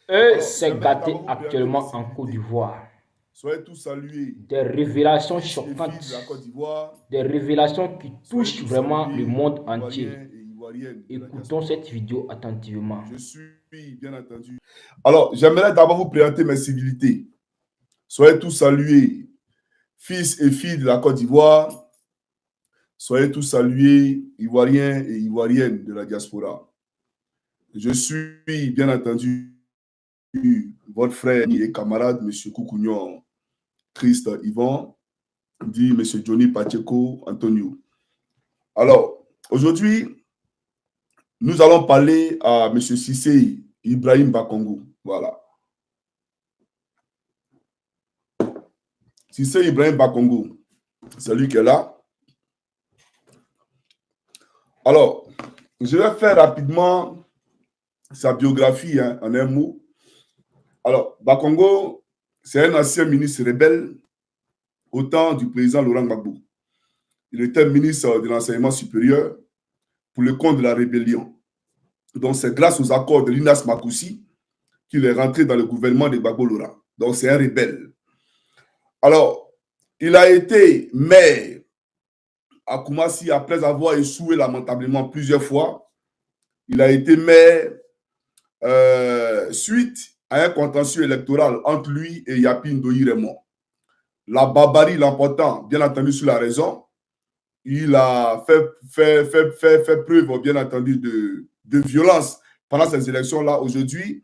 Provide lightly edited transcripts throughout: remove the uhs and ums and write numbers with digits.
Et Alors, s'est j'aimerais gâté d'abord vous présenter mes actuellement en Côte civilités. d'Ivoire. Soyez tous salués, Des révélations fils et filles de choquantes, la Côte d'Ivoire. des révélations qui Soyez touchent tous vraiment le salués, monde entier. Ivoiriens et Ivoiriennes de la Écoutons diaspora. cette vidéo attentivement. Je suis bien entendu. Alors, j'aimerais d'abord vous présenter mes civilités. Soyez tous salués, fils et filles de la Côte d'Ivoire. Soyez tous salués, Ivoiriens et Ivoiriennes de la diaspora. Je suis bien entendu votre frère et camarade, M. Koukounion Christ Yvan, dit M. Johnny Pacheco Antonio. Alors, aujourd'hui, nous allons parler à M. Sissé Ibrahim Bakongo. Voilà. Sissé Ibrahim Bakongo, c'est lui qui est là. Alors, je vais faire rapidement sa biographie en un mot. Alors, Bakongo, c'est un ancien ministre rebelle au temps du président Laurent Gbagbo. Il était ministre de l'enseignement supérieur pour le compte de la rébellion. Donc, c'est grâce aux accords de Linas Makoussi qu'il est rentré dans le gouvernement de Gbagbo Laurent. Donc, c'est un rebelle. Alors, il a été maire à Koumassi après avoir échoué lamentablement plusieurs fois. Il a été maire suite à un contentieux électoral entre lui et Yapi Ndoye Raymond. La barbarie l'emportant, bien entendu, sur la raison. Il a fait preuve, bien entendu, de violence pendant ces élections-là. Aujourd'hui,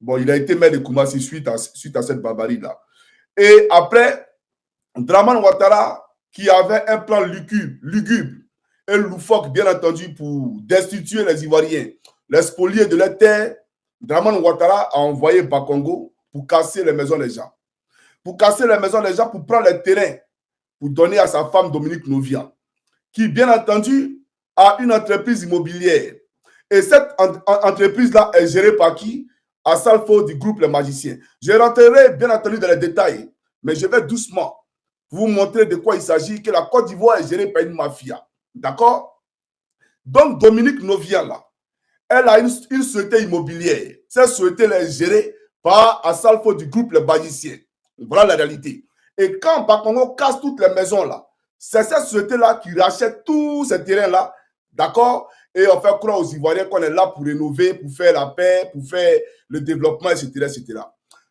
bon, il a été maire de Koumassi suite à cette barbarie-là. Et après, Draman Ouattara, qui avait un plan lugubre et loufoque, bien entendu, pour destituer les Ivoiriens, les spolier de leur terre, Draman Ouattara a envoyé Bakongo pour casser les maisons des gens. Pour casser les maisons des gens, pour prendre les terrains, pour donner à sa femme Dominique Novia, qui, bien entendu, a une entreprise immobilière. Et cette entreprise-là est gérée par qui? Assalfo du groupe Les Magiciens. Je rentrerai, bien entendu, dans les détails, mais je vais doucement vous montrer de quoi il s'agit, que la Côte d'Ivoire est gérée par une mafia. D'accord? Donc, Dominique Novia, là, elle a une société immobilière. Cette société est gérée par Assalfo du groupe Les Magiciens. Voilà la réalité. Et quand Bakongo casse toutes les maisons, là, c'est cette société-là qui rachète tous ces terrains-là, d'accord? Et on fait croire aux Ivoiriens qu'on est là pour rénover, pour faire la paix, pour faire le développement, etc., etc.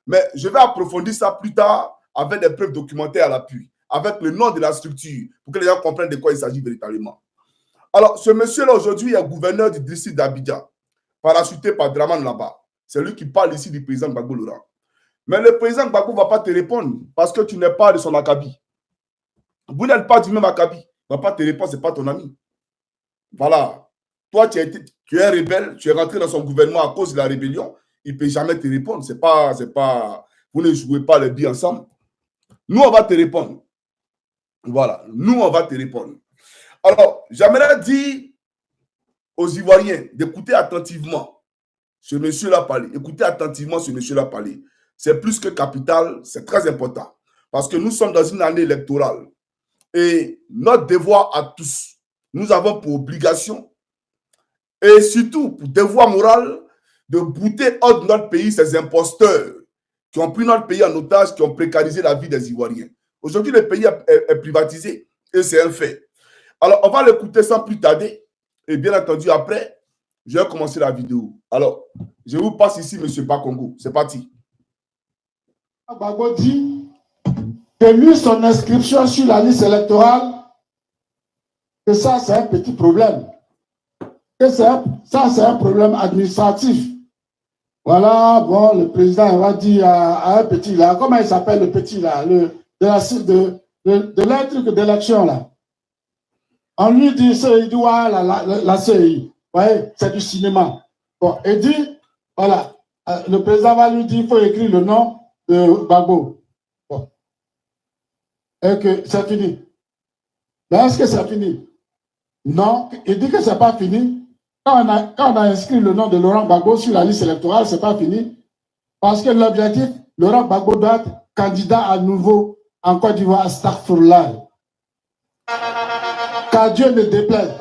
Mais je vais approfondir ça plus tard avec des preuves documentaires à l'appui, avec le nom de la structure, pour que les gens comprennent de quoi il s'agit véritablement. Alors, ce monsieur-là, aujourd'hui, est gouverneur du district d'Abidjan, parachuté par Draman là-bas. C'est lui qui parle ici du président Gbagbo Laurent. Mais le président Gbagbo ne va pas te répondre parce que tu n'es pas de son acabit. Vous n'êtes pas du même acabit. Il ne va pas te répondre, ce n'est pas ton ami. Voilà. Toi, tu es un rebelle, tu es rentré dans son gouvernement à cause de la rébellion. Il ne peut jamais te répondre. Vous ne jouez pas les billes ensemble. Nous, on va te répondre. Voilà. Nous, on va te répondre. Alors, j'aimerais dire aux Ivoiriens d'écouter attentivement ce monsieur-là parler. Écoutez attentivement ce monsieur-là parler. C'est plus que capital, c'est très important. Parce que nous sommes dans une année électorale. Et notre devoir à tous, nous avons pour obligation et surtout pour devoir moral de bouter hors de notre pays ces imposteurs qui ont pris notre pays en otage, qui ont précarisé la vie des Ivoiriens. Aujourd'hui, le pays est privatisé et c'est un fait. Alors, on va l'écouter sans plus tarder. Et bien entendu, après, je vais commencer la vidéo. Alors, je vous passe ici, M. Bakongo. C'est parti. Gbagbo dit que lui, son inscription sur la liste électorale, que ça, c'est un petit problème. Que ça, c'est un problème administratif. Voilà, bon, le président va dire à un petit là, comment il s'appelle le petit là, de l'intrigue d'élection là. On lui dit, il dit, ouais, la CI, ouais, c'est du cinéma. Bon, il dit, voilà, le président va lui dire, il faut écrire le nom de Gbagbo. Bon. Et que c'est fini. Mais est-ce que c'est fini? Non, il dit que c'est pas fini. Quand on a inscrit le nom de Laurent Gbagbo sur la liste électorale, c'est pas fini. Parce que l'objectif, Laurent Gbagbo doit être candidat à nouveau en Côte d'Ivoire à Astaghfirullah. Qu'à Dieu ne déplaise.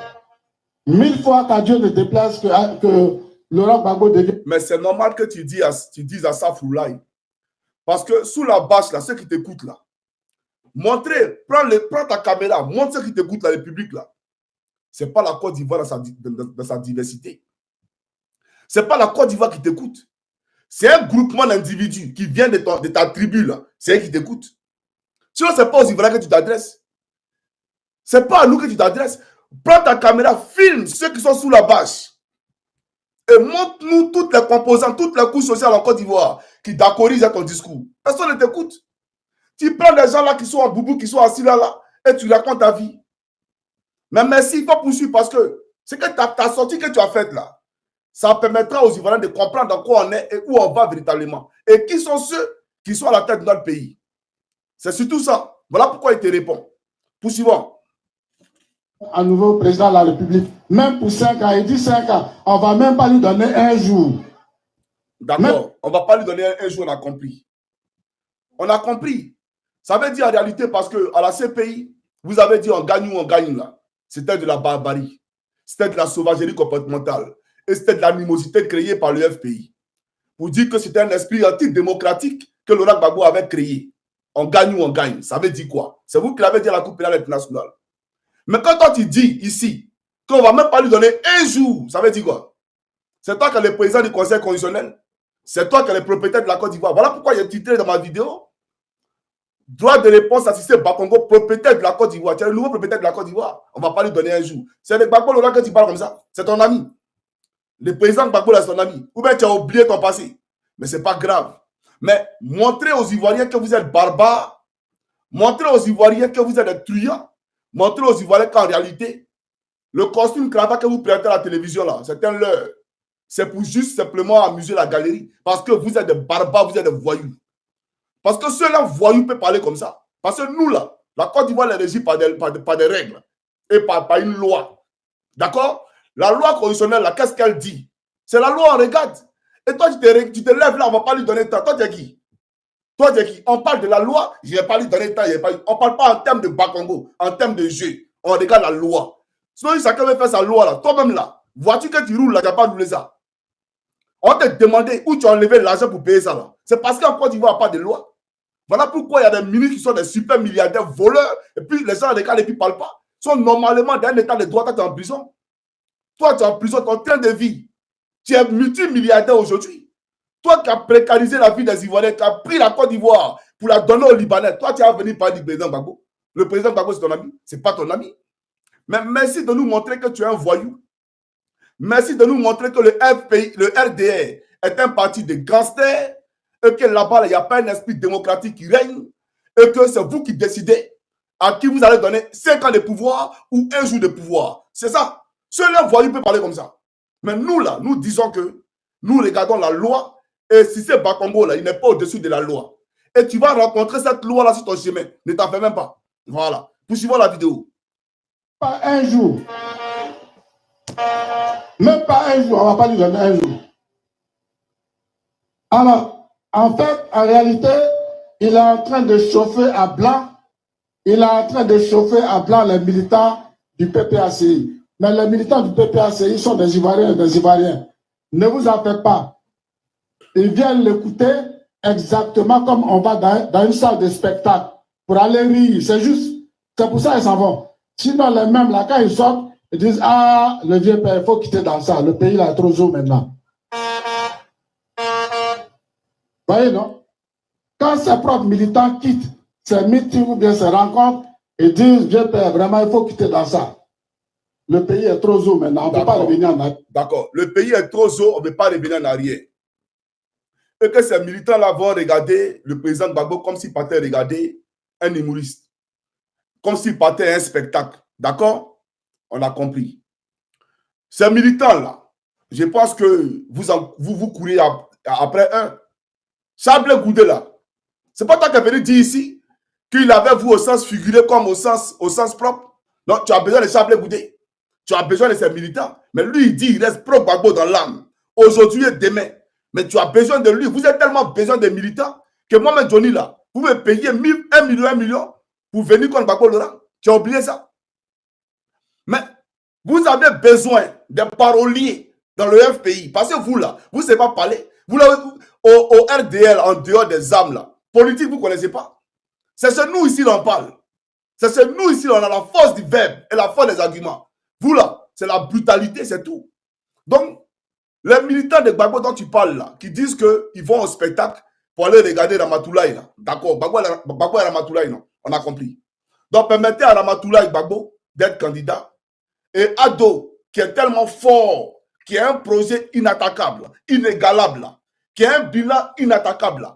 1000 fois qu'à Dieu ne déplaise que Laurent Gbagbo devient... Mais c'est normal que tu dises à Safroulaye. Parce que sous la bâche, là, ceux qui t'écoutent là, prends ta caméra, montre ceux qui t'écoutent la République là. Ce n'est pas la Côte d'Ivoire dans sa diversité. Ce n'est pas la Côte d'Ivoire qui t'écoute. C'est un groupement d'individus qui vient de ta tribu là. C'est eux qui t'écoutent. Sinon, ce n'est pas aux Ivoiriens que tu t'adresses. Ce n'est pas à nous que tu t'adresses. Prends ta caméra, filme ceux qui sont sous la bâche. Et montre-nous toutes les composantes, toutes les couches sociales en Côte d'Ivoire qui d'accordisent à ton discours. Personne ne t'écoute. Tu prends des gens là qui sont en boubou, qui sont assis là, et tu racontes ta vie. Mais merci, il faut poursuivre parce que c'est que ta sortie que tu as faite là, ça permettra aux Ivoiriens de comprendre dans quoi on est et où on va véritablement. Et qui sont ceux qui sont à la tête de notre pays. C'est surtout ça. Voilà pourquoi il te répond. Poursuivons. Un nouveau président de la République, même pour 5 ans, il dit 5 ans, on ne va même pas lui donner un jour. D'accord, on ne va pas lui donner un jour, on a compris. On a compris. Ça veut dire en réalité parce qu'à la CPI, vous avez dit on gagne ou on gagne là. C'était de la barbarie. C'était de la sauvagerie comportementale. Et c'était de l'animosité créée par le FPI. Pour dire que c'était un esprit antidémocratique que Laurent Gbagbo avait créé. On gagne ou on gagne. Ça veut dire quoi? C'est vous qui l'avez dit à la Cour pénale internationale. Mais quand toi tu dis ici qu'on ne va même pas lui donner un jour, ça veut dire quoi? C'est toi qui es le président du Conseil constitutionnel. C'est toi qui es le propriétaire de la Côte d'Ivoire. Voilà pourquoi j'ai titré dans ma vidéo droit de réponse à Cissé Bakongo, propriétaire de la Côte d'Ivoire. Tu es le nouveau propriétaire de la Côte d'Ivoire. On ne va pas lui donner un jour. C'est le Gbagbo Laurent que tu parles comme ça. C'est ton ami. Le président Gbagbo là, c'est ton ami. Ou bien tu as oublié ton passé. Mais ce n'est pas grave. Mais montrez aux Ivoiriens que vous êtes barbares. Montrez aux Ivoiriens que vous êtes des truands. Montrez aux Ivoiriens qu'en réalité, le costume cravate que vous présentez à la télévision là, c'est un leurre. C'est pour juste simplement amuser la galerie. Parce que vous êtes des barbares, vous êtes des voyous. Parce que ceux-là voyous peuvent parler comme ça. Parce que nous là, la Côte d'Ivoire est régie par des règles et par une loi. D'accord? La loi constitutionnelle là, qu'est-ce qu'elle dit? C'est la loi, on regarde. Et toi, tu te lèves là, on ne va pas lui donner de temps. Toi, tu es qui? Toi, tu es qui? On parle de la loi, je ne vais pas lui donner de temps. On ne parle pas en termes de Bakongo, en termes de jeu. On regarde la loi. Sinon, chacun veut faire sa loi là. Toi-même là, vois-tu que tu roules là, tu n'as pas roulé ça? On te demandé où tu as enlevé l'argent pour payer ça là. C'est parce qu'en Côte d'Ivoire, il n'y a pas de loi. Voilà pourquoi il y a des ministres qui sont des super milliardaires voleurs. Et puis les gens regardent et puis ne parlent pas. Ils sont normalement dans un état de droit, toi tu es en prison. Toi, tu es en prison, ton train de vie. Tu es multimilliardaire aujourd'hui. Toi qui as précarisé la vie des Ivoiriens, qui as pris la Côte d'Ivoire pour la donner aux Libanais. Toi, tu as venu parler du président Gbagbo. Le président Gbagbo, c'est ton ami. Ce n'est pas ton ami. Mais merci de nous montrer que tu es un voyou. Merci de nous montrer que le FPI, le RDR est un parti de gangsters et que là-bas, il n'y a pas un esprit démocratique qui règne et que c'est vous qui décidez à qui vous allez donner 5 ans de pouvoir ou un jour de pouvoir. C'est ça. Ceux-là voyous peuvent parler comme ça. Mais nous, là, nous disons que nous regardons la loi et si c'est Bakongo, là, il n'est pas au-dessus de la loi. Et tu vas rencontrer cette loi-là sur ton chemin. Ne t'en fais même pas. Voilà. Poursuivons la vidéo. Pas un jour. Même pas un jour. On ne va pas lui donner un jour. Alors, en fait, en réalité, il est en train de chauffer à blanc. Il est en train de chauffer à blanc les militants du PPACI. Mais les militants du PPACI sont des Ivoiriens et des Ivoiriens. Ne vous en faites pas. Ils viennent l'écouter exactement comme on va dans une salle de spectacle pour aller rire. C'est juste. C'est pour ça qu'ils s'en vont. Sinon, les mêmes, là, quand ils sortent, ils disent « Ah, le vieux père, il faut quitter dans ça. Le pays, là, est trop chaud maintenant. » Vous voyez, non? Quand ces propres militants quittent ces meetings ou bien ces rencontres, ils disent « Vieux père, vraiment, il faut quitter dans ça. Le pays est trop chaud maintenant. On ne peut pas revenir en arrière. » D'accord. Le pays est trop chaud, on ne peut pas revenir en arrière. Et que ces militants-là vont regarder le président Gbagbo comme s'il partait regarder un humoriste. Comme s'il partait un spectacle. D'accord? On a compris. Ces militants-là, je pense que vous courez après un. Chablé Goudé, là. C'est pas toi qui es venu dire ici qu'il avait vous au sens figuré comme au sens propre. Non, tu as besoin de Chablé Goudé. Tu as besoin de ces militants. Mais lui, il dit il reste pro Gbagbo dans l'âme. Aujourd'hui et demain. Mais tu as besoin de lui. Vous avez tellement besoin des militants que moi-même, Johnny, là, vous me payez 1 million pour venir contre Gbagbo Laurent. Tu as oublié ça? Mais vous avez besoin des paroliers dans le FPI. Parce que vous, là, vous ne savez pas parler. Vous, là, au RDL, en dehors des âmes, là, politique, vous ne connaissez pas. C'est ce nous ici, l'on parle. C'est ce nous ici, on a la force du verbe et la force des arguments. Vous, là, c'est la brutalité, c'est tout. Donc, les militants de Gbagbo dont tu parles, là, qui disent qu'ils vont au spectacle pour aller regarder Ramatoulaye, là. D'accord, Gbagbo et Ramatoulaye, non. On a compris. Donc, permettez à Ramatoulaye Gbagbo d'être candidat. Et Ado, qui est tellement fort, qui a un projet inattaquable, inégalable, qui a un bilan inattaquable,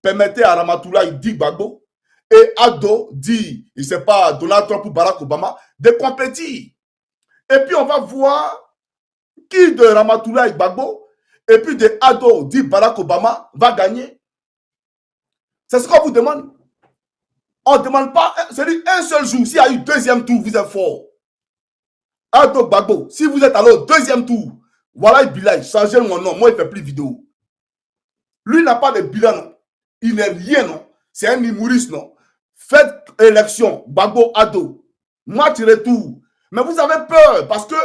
permettez à Ramatoulaye dit Gbagbo et Ado dit, il ne sait pas, Donald Trump ou Barack Obama, de compétir. Et puis on va voir qui de Ramatoulaye Gbagbo et puis de Ado dit Barack Obama va gagner. C'est ce qu'on vous demande. On ne demande pas, c'est-à-dire un seul jour, s'il y a eu deuxième tour, vous êtes fort. Ado Gbagbo, si vous êtes allé au deuxième tour, voilà, Bilal, changez mon nom, moi il ne fait plus vidéo. Lui n'a pas de bilan, non. Il n'est rien, non. C'est un humoriste, non. Faites élection, Gbagbo, Ado. Match retour. Mais vous avez peur parce que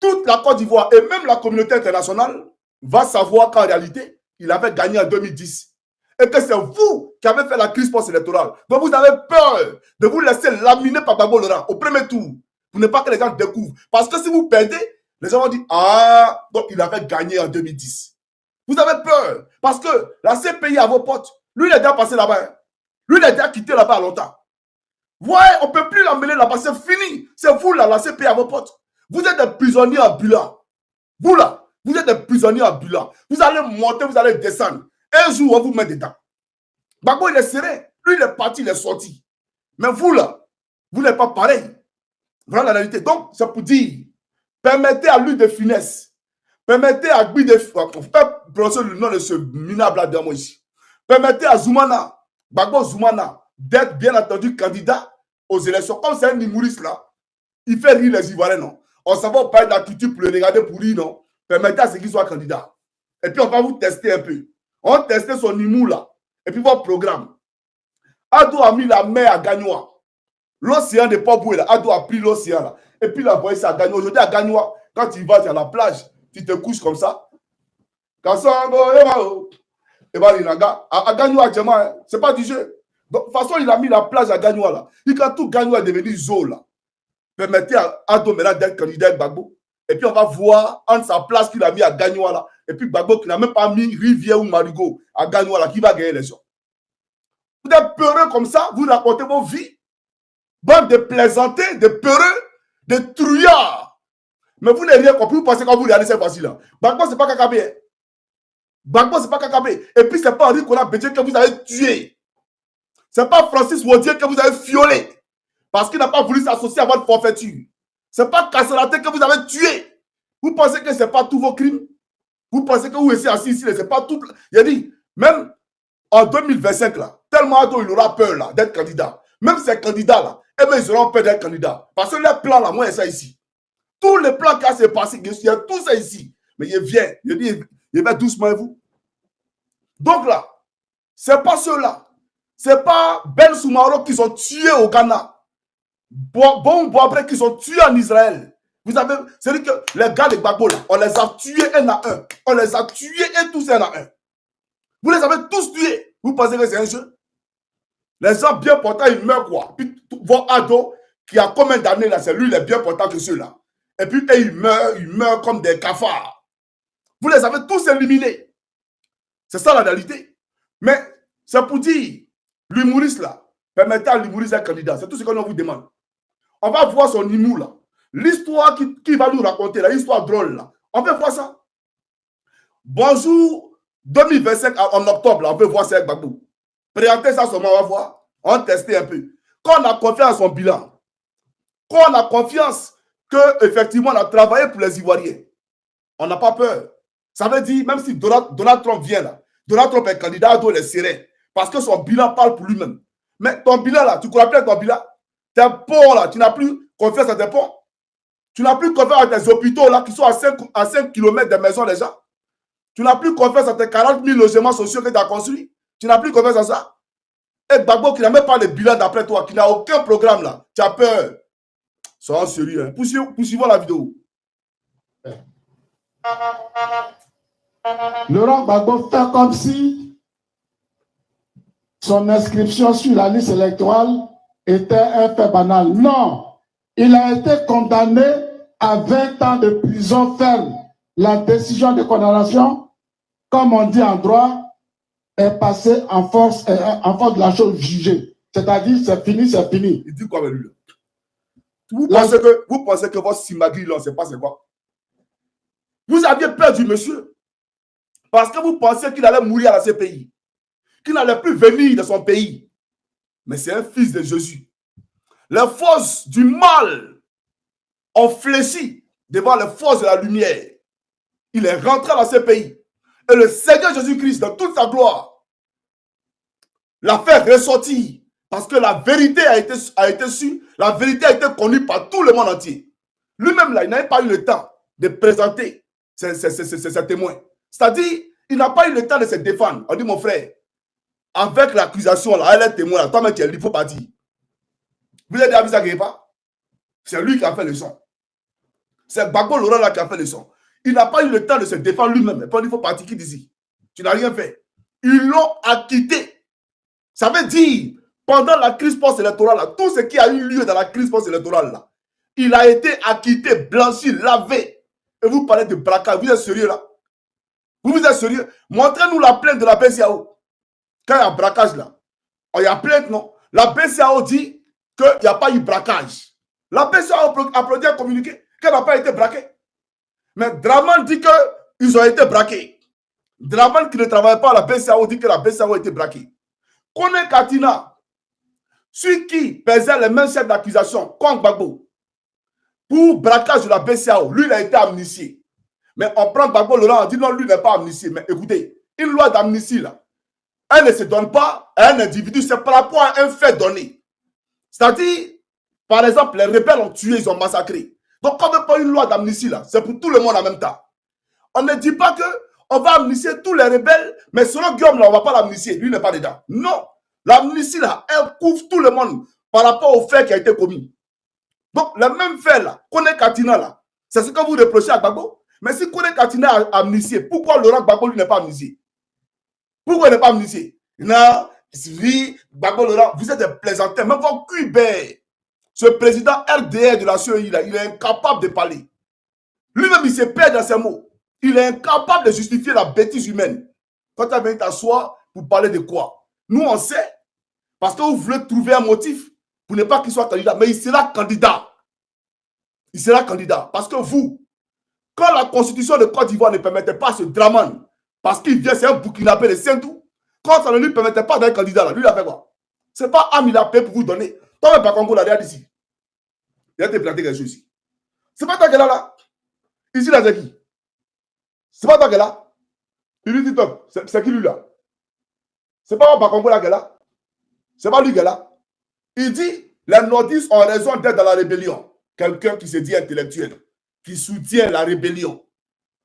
toute la Côte d'Ivoire et même la communauté internationale va savoir qu'en réalité, il avait gagné en 2010. Et que c'est vous qui avez fait la crise post-électorale. Donc vous avez peur de vous laisser laminer par Gbagbo Laurent au premier tour. Pour ne pas que les gens découvrent. Parce que si vous perdez, les gens vont dire, ah, donc il avait gagné en 2010. Vous avez peur. Parce que la CPI à vos potes, lui, il est déjà passé là-bas. Hein. Lui, il est déjà quitté là-bas longtemps. Ouais, on ne peut plus l'emmener là-bas. C'est fini. C'est vous là, la CPI à vos potes. Vous êtes des prisonniers ambulants. Vous là, vous êtes des prisonniers ambulants. Vous allez monter, vous allez descendre. Un jour, on vous met dedans. Gbagbo, il est serré. Lui, il est parti, il est sorti. Mais vous là, vous n'êtes pas pareil. Voilà la réalité. Donc, c'est pour dire, permettez à lui de finesse. Permettez à lui de... On ne peut pas prononcer le nom de ce minable là moi ici. Permettez à Zoumana, Gbagbo Zoumana, d'être bien entendu candidat aux élections. Comme c'est un humoriste là, il fait rire les Ivoiriens, non. On s'en va pas de la culture pour le regarder pour rire, non. Permettez à ce qu'il soit candidat. Et puis on va vous tester un peu. On teste son humour là. Et puis votre programme. Ado a mis la main à Gagnoa. L'océan de Poboué là. Ado a pris l'océan là. Et puis il a envoyé ça à Gagnoa. Aujourd'hui à Gagnoa, quand tu vas à la plage, tu te couches comme ça. Kassango, et Nanga, à Gagnoa, c'est pas du jeu. Donc, de toute façon, il a mis la plage à Gagnoa là. Il a tout Gagnoa est devenu zoo là. Permettez à Ado maintenant d'être candidat avec Gbagbo. Et puis on va voir entre sa place qu'il a mis à Gagnoa là. Et puis Gbagbo qui n'a même pas mis Rivière ou Marigot à Gagnoa là, qui va gagner l'élection. Vous êtes peureux comme ça, vous racontez vos vies. Bande de plaisanter, de peureux, de trouillards. Mais vous n'avez rien compris, vous pensez quand vous regardez cette fois-ci là. Gbagbo, c'est pas Kakabe. Hein. Gbagbo, c'est pas Kakabe. Et puis, c'est pas Henri Konan Bédié que vous avez tué. C'est pas Francis Wodier que vous avez violé. Parce qu'il n'a pas voulu s'associer à votre forfaiture. C'est pas Kasserate que vous avez tué. Vous pensez que c'est pas tous vos crimes? Vous pensez que vous êtes assis ici, c'est pas tout. Il a dit, même en 2025 là, tellement Ado il aura peur là d'être candidat. Même ces candidats là, eh bien, ils auront peur d'être candidats. Parce que les plans là, moi, il y a ça ici. Tous les plans qui s'est passé, il y a tout ça ici. Mais il vient, il dit, il va doucement et vous. Donc là, c'est pas ceux-là. C'est pas Ben Soumaro qui sont tués au Ghana. Bon Boabré qui sont tués en Israël. Vous avez, c'est-à-dire que les gars de Gbagbo là, on les a tués un à un. On les a tués et tous un à un. Vous les avez tous tués. Vous pensez que c'est un jeu? Les gens bien portants, ils meurent quoi? Puis vos ados qui a combien d'années là, c'est lui les bien portants que ceux-là. Et puis ils meurent comme des cafards. Vous les avez tous éliminés. C'est ça la réalité. Mais c'est pour dire, l'humoriste là, permettez à l'humoriste d'être candidat. C'est tout ce qu'on vous demande. On va voir son humour là. L'histoire qui va nous raconter, l'histoire drôle là. On peut voir ça. Bonjour 2025 en octobre, là, on peut voir ça avec Gbagbo. Présentez ça seulement, on va voir. On va tester un peu. Quand on a confiance en son bilan, quand on a confiance qu'effectivement on a travaillé pour les Ivoiriens, on n'a pas peur. Ça veut dire, même si Donald Trump vient là, Donald Trump est candidat, Ado est serré. Parce que son bilan parle pour lui-même. Mais ton bilan là, tu crois plus à ton bilan? Tes ponts là, tu n'as plus confiance à tes ponts. Tu n'as plus confiance à tes hôpitaux là qui sont à 5 km des maisons des gens. Tu n'as plus confiance à tes 40 000 logements sociaux que tu as construits. Tu n'as plus confiance à ça. Et Gbagbo qui n'a même pas de bilan d'après toi, qui n'a aucun programme là, tu as peur. Sois sérieux. Hein. Poursuivons la vidéo. Laurent Gbagbo fait comme si son inscription sur la liste électorale était un fait banal. Non, il a été condamné à 20 ans de prison ferme. La décision de condamnation, comme on dit en droit, est passée en force de la chose jugée. C'est-à-dire, c'est fini, c'est fini. Il dit quoi avec lui? Vous pensez que votre simagri, là, on ne sait pas c'est quoi? Vous aviez perdu, monsieur, parce que vous pensiez qu'il allait mourir dans ce pays, qu'il n'allait plus venir dans son pays. Mais c'est un fils de Jésus. Les forces du mal ont fléchi devant les forces de la lumière. Il est rentré dans ce pays. Et le Seigneur Jésus-Christ, dans toute sa gloire, l'a fait ressortir. Parce que la vérité a été sue, la vérité a été connue par tout le monde entier. Lui-même, là, il n'avait pas eu le temps de présenter ses témoins. C'est-à-dire, il n'a pas eu le temps de se défendre. On dit, mon frère, avec l'accusation, là, elle est témoin, là, toi-même, tu es libre, il faut pas dire. Vous avez déjà vu ça quelque part? C'est lui qui a fait le son. C'est Gbagbo Laurent là qui a fait le son. Il n'a pas eu le temps de se défendre lui-même. Il faut partir qui d'ici. Tu n'as rien fait. Ils l'ont acquitté. Ça veut dire, pendant la crise post-électorale, là, tout ce qui a eu lieu dans la crise post-électorale, là, il a été acquitté, blanchi, lavé. Et vous parlez de braquage. Vous êtes sérieux là? Vous êtes sérieux? Montrez-nous la plainte de la BCAO. Quand il y a braquage là, il y a plainte, non? La BCAO dit qu'il n'y a pas eu braquage. La BCAO a produit un communiqué qu'elle n'a pas été braquée. Mais Draman dit qu'ils ont été braqués. Draman qui ne travaille pas à la BCAO dit que la BCAO a été braquée. Kone Katina, celui qui pesait les mêmes chefs d'accusation, comme Gbagbo, pour braquage de la BCAO, lui, il a été amnistié. Mais on prend Gbagbo Laurent, on dit non, lui n'est pas amnistié. Mais écoutez, une loi d'amnistie, là, elle ne se donne pas à un individu, c'est par rapport à un fait donné. C'est-à-dire, par exemple, les rebelles ont tué, ils ont massacré. Donc, quand on veut pas une loi d'amnistie, là, c'est pour tout le monde en même temps. On ne dit pas qu'on va amnistier tous les rebelles, mais selon Guillaume, là, on ne va pas l'amnistier. Lui n'est pas dedans. Non. L'amnistie, là, elle couvre tout le monde par rapport au fait qui a été commis. Donc, le même fait, là, Kone Katina, là, c'est ce que vous reprochez à Gbagbo. Mais si Kone Katina a amnistié, pourquoi Laurent Gbagbo, lui, n'est pas amnistié? Pourquoi il n'est pas amnistié? Non, oui, Gbagbo Laurent, vous êtes des plaisantins. Même vos cuibers, ce président RDR de la CEI, là, il est incapable de parler. Lui-même, il se perd dans ses mots. Il est incapable de justifier la bêtise humaine. Quand tu as venu t'asseoir pour parler de quoi? Nous, on sait. Parce que vous voulez trouver un motif pour ne pas qu'il soit candidat. Mais il sera candidat. Il sera candidat. Parce que vous, quand la constitution de Côte d'Ivoire ne permettait pas ce Draman, parce qu'il vient, c'est un Burkinabé de Saint-Tout, quand ça ne lui permettait pas d'être candidat, là, lui, il a fait quoi? Ce n'est pas Am, il a payé pour vous donner. Toi, par Congo, là, regarde ici. Il a été planté quelque chose ici. Ce n'est pas toi qui est là. Ici, là, c'est qui? Ce n'est pas toi qui est là. Il lui dit, top, c'est qui lui là? Ce n'est pas par Congo là qui est là. Ce n'est pas lui qui est là. Il dit, les nordistes ont raison d'être dans la rébellion. Quelqu'un qui se dit intellectuel, qui soutient la rébellion.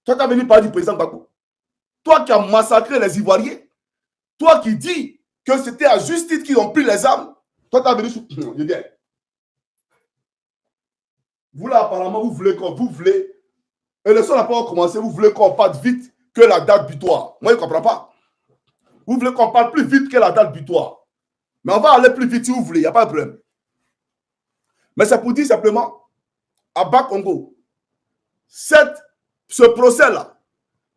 Toi, tu as venu parler du président Gbagbo. Toi qui as massacré les Ivoiriens. Toi qui dis que c'était à juste titre qu'ils ont pris les armes. Toi, tu as venu sur... Je viens. Vous là, apparemment, vous voulez qu'on... Vous voulez... L'élection n'a pas commencé. Vous voulez qu'on parte vite que la date butoir. Moi, je ne comprends pas. Vous voulez qu'on parte plus vite que la date butoir. Mais on va aller plus vite si vous voulez. Il n'y a pas de problème. Mais c'est pour dire simplement, à Bas-Congo, ce procès-là,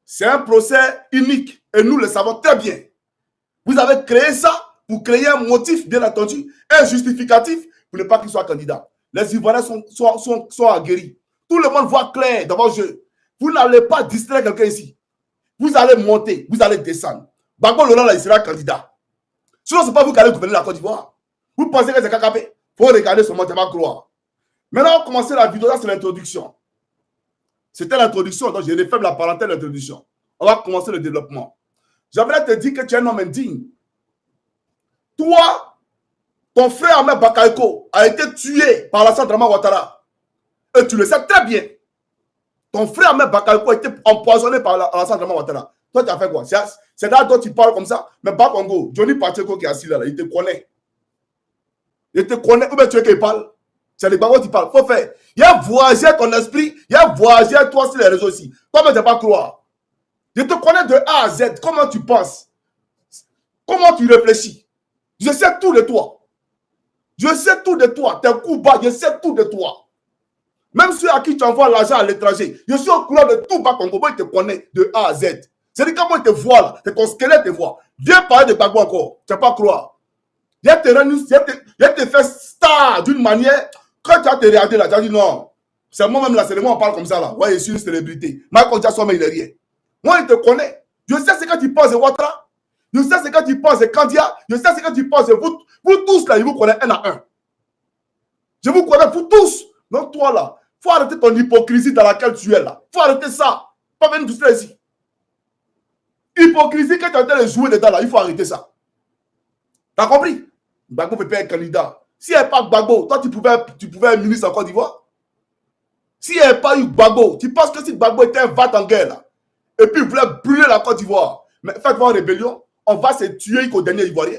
c'est un procès unique. Et nous le savons très bien. Vous avez créé ça pour créer un motif, bien entendu, un justificatif pour ne pas qu'il soit candidat. Les Ivoiriens sont aguerris. Tout le monde voit clair dans vos jeux. Vous n'allez pas distraire quelqu'un ici. Vous allez monter, vous allez descendre. Gbagbo Laurent, là, il sera candidat. Sinon, ce n'est pas vous qui allez gouverner la Côte d'Ivoire. Vous pensez que c'est KKP? Il faut regarder ce montant, croire. Maintenant, on va commencer la vidéo. Là, c'est l'introduction. C'était l'introduction. Donc, je referme la parenthèse de l'introduction. On va commencer le développement. J'aimerais te dire que tu es un homme indigne. Toi, ton frère Ahmed Bakayoko a été tué par Alassane Dramane Ouattara. Et tu le sais très bien. Ton frère Ahmed Bakayoko a été empoisonné par Alassane Dramane Ouattara. Toi, tu as fait quoi? C'est là dont tu parles comme ça. Mais Bakongo, Johnny Pacheco qui est assis là, il te connaît. Il te connaît. Ou bien tu veux qu'il parle? C'est les Gbagbo qui parlent. Faut faire. Il y a voyagé ton esprit, il y a voyagé toi sur les réseaux aussi. Comment tu ne pas croire? Je te connais de A à Z. Comment tu penses? Comment tu réfléchis? Je sais tout de toi. Je sais tout de toi. Tes coups bas, je sais tout de toi. Même ceux à qui tu envoies l'argent à l'étranger, je suis au courant de tout bas Congo. Il te connaît de A à Z. C'est-à-dire comment il te voit là, c'est ton squelette te voit. Viens parler de Gbagbo encore. Tu ne vas pas croire. Il te fait star d'une manière. Quand tu as te regardé là, tu as dit non. C'est moi-même là, c'est moi on parle comme ça là. Ouais, je suis une célébrité. Michael Jackson, mais il est rien. Moi, il te connaît. Je sais ce que tu penses de Ouattara. Je sais ce que tu penses de Kandia. Je sais ce que tu penses de vous. Vous tous là, je vous connais un à un. Je vous connais vous tous. Donc toi là, il faut arrêter ton hypocrisie dans laquelle tu es là. Il faut arrêter ça. Pas venir tout ça ici. Hypocrisie que tu es en train de jouer dedans là, il faut arrêter ça. T'as compris? Gbagbo peut pas être candidat. Si il n'y avait pas Gbagbo, toi tu pouvais être ministre en Côte d'Ivoire. Si il n'y avait pas eu Gbagbo, tu penses que si Gbagbo était un vat en guerre là, et puis il voulait brûler la Côte d'Ivoire, mais faites-moi une rébellion, on va se tuer jusqu'au dernier Ivoirien.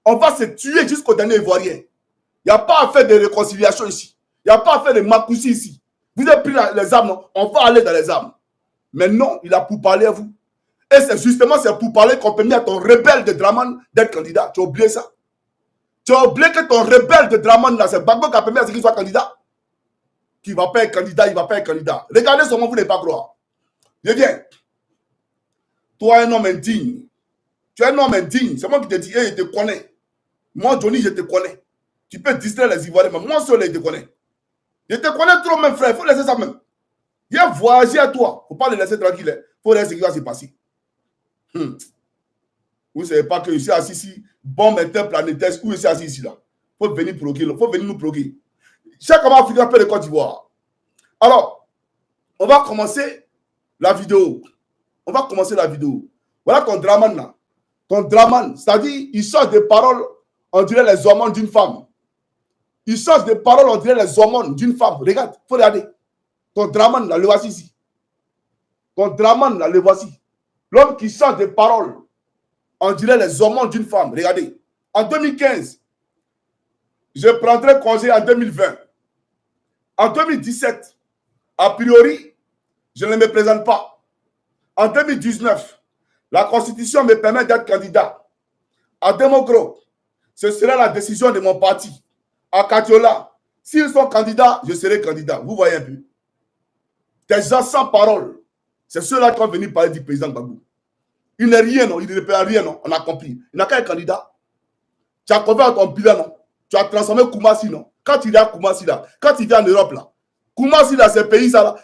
On va se tuer jusqu'au dernier Ivoirien. Il n'y a pas à faire de réconciliation ici. Il n'y a pas à faire de macoussi ici. Vous avez pris les armes, non? On va aller dans les armes. Mais non, il a pour parler à vous. Et c'est justement pour parler qu'on permet à ton rebelle de Draman d'être candidat. Tu as oublié ça? Tu as oublié que ton rebelle de Draman, là, c'est Gbagbo qui a permis à ce qu'il soit candidat? Qui ne va pas être candidat, il ne va pas être candidat. Regardez seulement, vous n'allez pas croire. Je viens. Toi, un homme indigne. Tu es un homme indigne. C'est moi qui te dis, hey, je te connais. Moi, Johnny, je te connais. Tu peux distraire les Ivoiriens, mais moi seul, je te connais. Je te connais trop, même frère. Il faut laisser ça même. Viens voyager à toi. Il ne faut pas le laisser tranquille. Il faut laisser ce qui va se passer. Vous ne savez pas que je suis assis ici, bombe interplanétaire, où je suis assis ici là. Il faut venir bloquer, il faut venir nous bloquer. Chaque homme africain peut le Côte d'Ivoire. Alors, on va commencer la vidéo. On va commencer la vidéo. Voilà ton Draman là. Ton Draman, c'est-à-dire, il sort des paroles, on dirait les hormones d'une femme. Il sort des paroles, on dirait les hormones d'une femme. Regarde, il faut regarder. Ton Draman là, le voici ici. Ton Draman là, le voici. L'homme qui sort des paroles, on dirait les hormones d'une femme. Regardez. En 2015, je prendrai congé en 2020. En 2017, a priori, je ne me présente pas. En 2019, la Constitution me permet d'être candidat. À Democro, ce sera la décision de mon parti. À Katiola, s'ils sont candidats, je serai candidat. Vous voyez un peu. Des gens sans parole. C'est ceux-là qui vont venir parler du président Gbagbo. Il n'est rien, non. Il ne peut rien, non. On a compris. Il n'a qu'un candidat. Tu as convaincu ton bilan, non. Tu as transformé Koumassi, non. Quand il est à Koumassi, là, quand il vient en Europe, là, Koumassi, là, c'est pays, ça, là,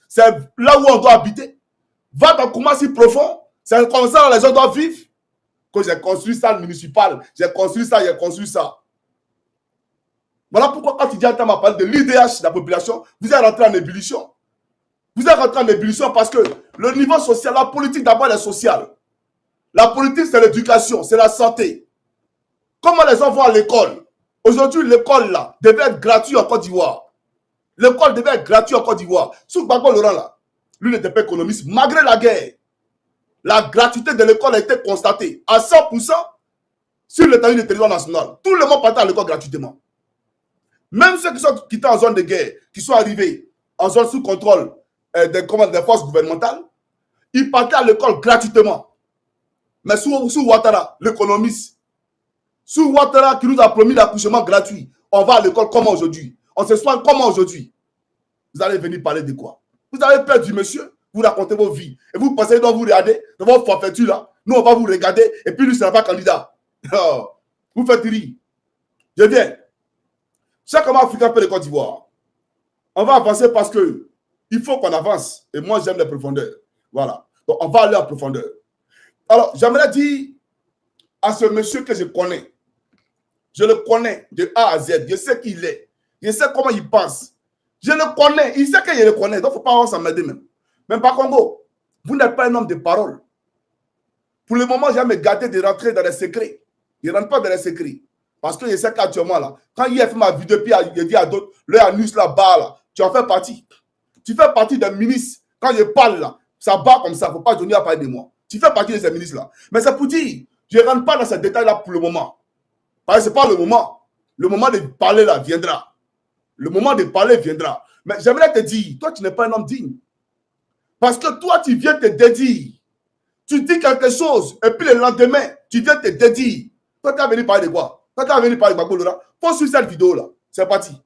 c'est là où on doit habiter. Va dans Koumassi profond. C'est comme ça, là, les gens doivent vivre. Que j'ai construit ça, le municipal. J'ai construit ça, j'ai construit ça. Voilà pourquoi, quand il dit à parler de l'IDH de la population, vous êtes rentré en ébullition. Vous êtes rentré en ébullition parce que le niveau social, la politique d'abord est sociale. La politique, c'est l'éducation, c'est la santé. Comment les gens vont à l'école? Aujourd'hui, l'école là devait être gratuite en Côte d'Ivoire. L'école devait être gratuite en Côte d'Ivoire. Sous Gbagbo Laurent là, lui n'était pas économiste. Malgré la guerre, la gratuité de l'école a été constatée à 100% sur l'étendue du territoire national. Tout le monde partait à l'école gratuitement. Même ceux qui étaient en zone de guerre, qui sont arrivés en zone sous contrôle des forces gouvernementales, ils partaient à l'école gratuitement. Mais sous Ouattara, l'économiste, sous Ouattara qui nous a promis l'accouchement gratuit, on va à l'école comment aujourd'hui? On se soigne comment aujourd'hui? Vous allez venir parler de quoi? Vous avez peur du monsieur, vous racontez vos vies. Et vous pensez donc vous regardez dans votre forfaiture là. Nous, on va vous regarder et puis lui ne sera pas candidat. Vous faites rire. Je viens. Chaque homme africain peut le Côte d'Ivoire. On va avancer parce que il faut qu'on avance. Et moi, j'aime les profondeurs. Voilà. Donc, on va aller en profondeur. Alors, j'aimerais dire à ce monsieur que je connais. Je le connais de A à Z. Je sais qui il est. Je sais comment il pense. Je le connais. Il sait que je le connais. Donc, il ne faut pas s'emmerder même. Même par Congo, vous n'êtes pas un homme de parole. Pour le moment, j'ai me gâté de rentrer dans les secrets. Je ne rentre pas dans les secrets. Parce que je sais qu'actuellement, là, quand il a fait ma vidéo, puis il a dit à d'autres, le anus là-bas, là, tu en fais partie. Tu fais partie d'un ministre. Quand je parle là, ça bat comme ça. Il ne faut pas donner à parler de moi. Tu fais partie de ces ministres-là. Mais c'est pour dire, je ne rentre pas dans ces détails-là pour le moment. Parce que ce n'est pas le moment. Le moment de parler là viendra. Le moment de parler viendra. Mais j'aimerais te dire, toi, tu n'es pas un homme digne. Parce que toi, tu viens te dédire. Tu dis quelque chose, et puis le lendemain, tu viens te dédire. Toi, tu as venu parler de quoi? Toi, tu as venu parler de Gbagbo Lora. Faut suivre cette vidéo-là. C'est parti.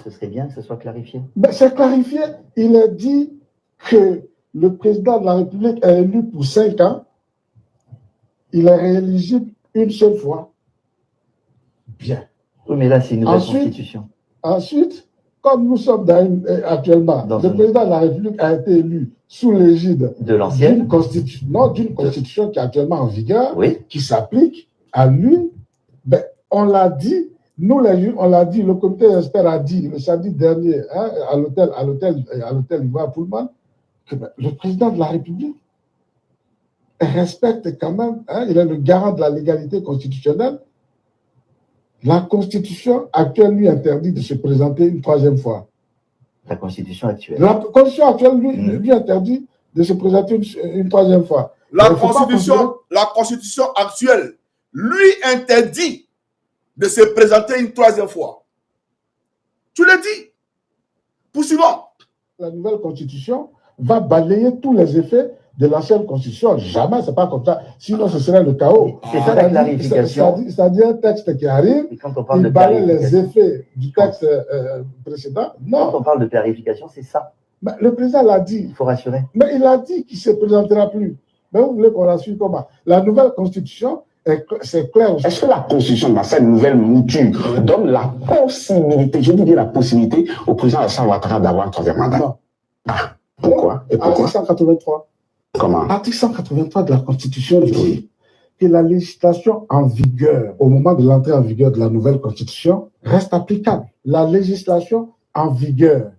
Ce serait bien que ce soit clarifié. Mais c'est clarifié. Il a dit que le président de la République est élu pour 5 ans. Il est rééligible une seule fois. Bien. Oui, mais là, c'est une nouvelle constitution. Ensuite, comme nous sommes actuellement, le président de la République a été élu sous l'égide de l'ancienne d'une constitution qui est actuellement en vigueur, oui, qui s'applique à lui. Ben, on l'a dit, nous les juges, on l'a dit, le comité d'experts a dit le samedi dernier hein, à l'hôtel Ivoire Pullman que ben, le président de la République respecte quand même, hein, il est le garant de la légalité constitutionnelle. La Constitution actuelle lui interdit de se présenter une 3e fois. La Constitution actuelle. La Constitution actuelle lui interdit de se présenter une 3e fois. La Constitution actuelle lui interdit de se présenter une 3e fois. Tu l'as dit. Poursuivons. La nouvelle Constitution va balayer tous les effets de l'ancienne Constitution. Jamais, c'est pas comme ça. Sinon, ce serait le chaos. C'est ça la clarification. C'est-à-dire un texte qui arrive, il balaye les effets du texte précédent. Non. Quand on parle de clarification, c'est ça. Mais le président l'a dit. Il faut rassurer. Mais il a dit qu'il ne se présentera plus. Mais vous voulez qu'on la suive comment? La nouvelle Constitution, c'est clair. Est-ce que la Constitution, dans cette nouvelle mouture, donne la possibilité, je dis la possibilité, au président Alassane Ouattara d'avoir un 3e mandat? Non. Ah, pourquoi? Et pourquoi? Article 183. Comment? Article 183 de la Constitution dit que la législation en vigueur, au moment de l'entrée en vigueur de la nouvelle Constitution, reste applicable. La législation en vigueur,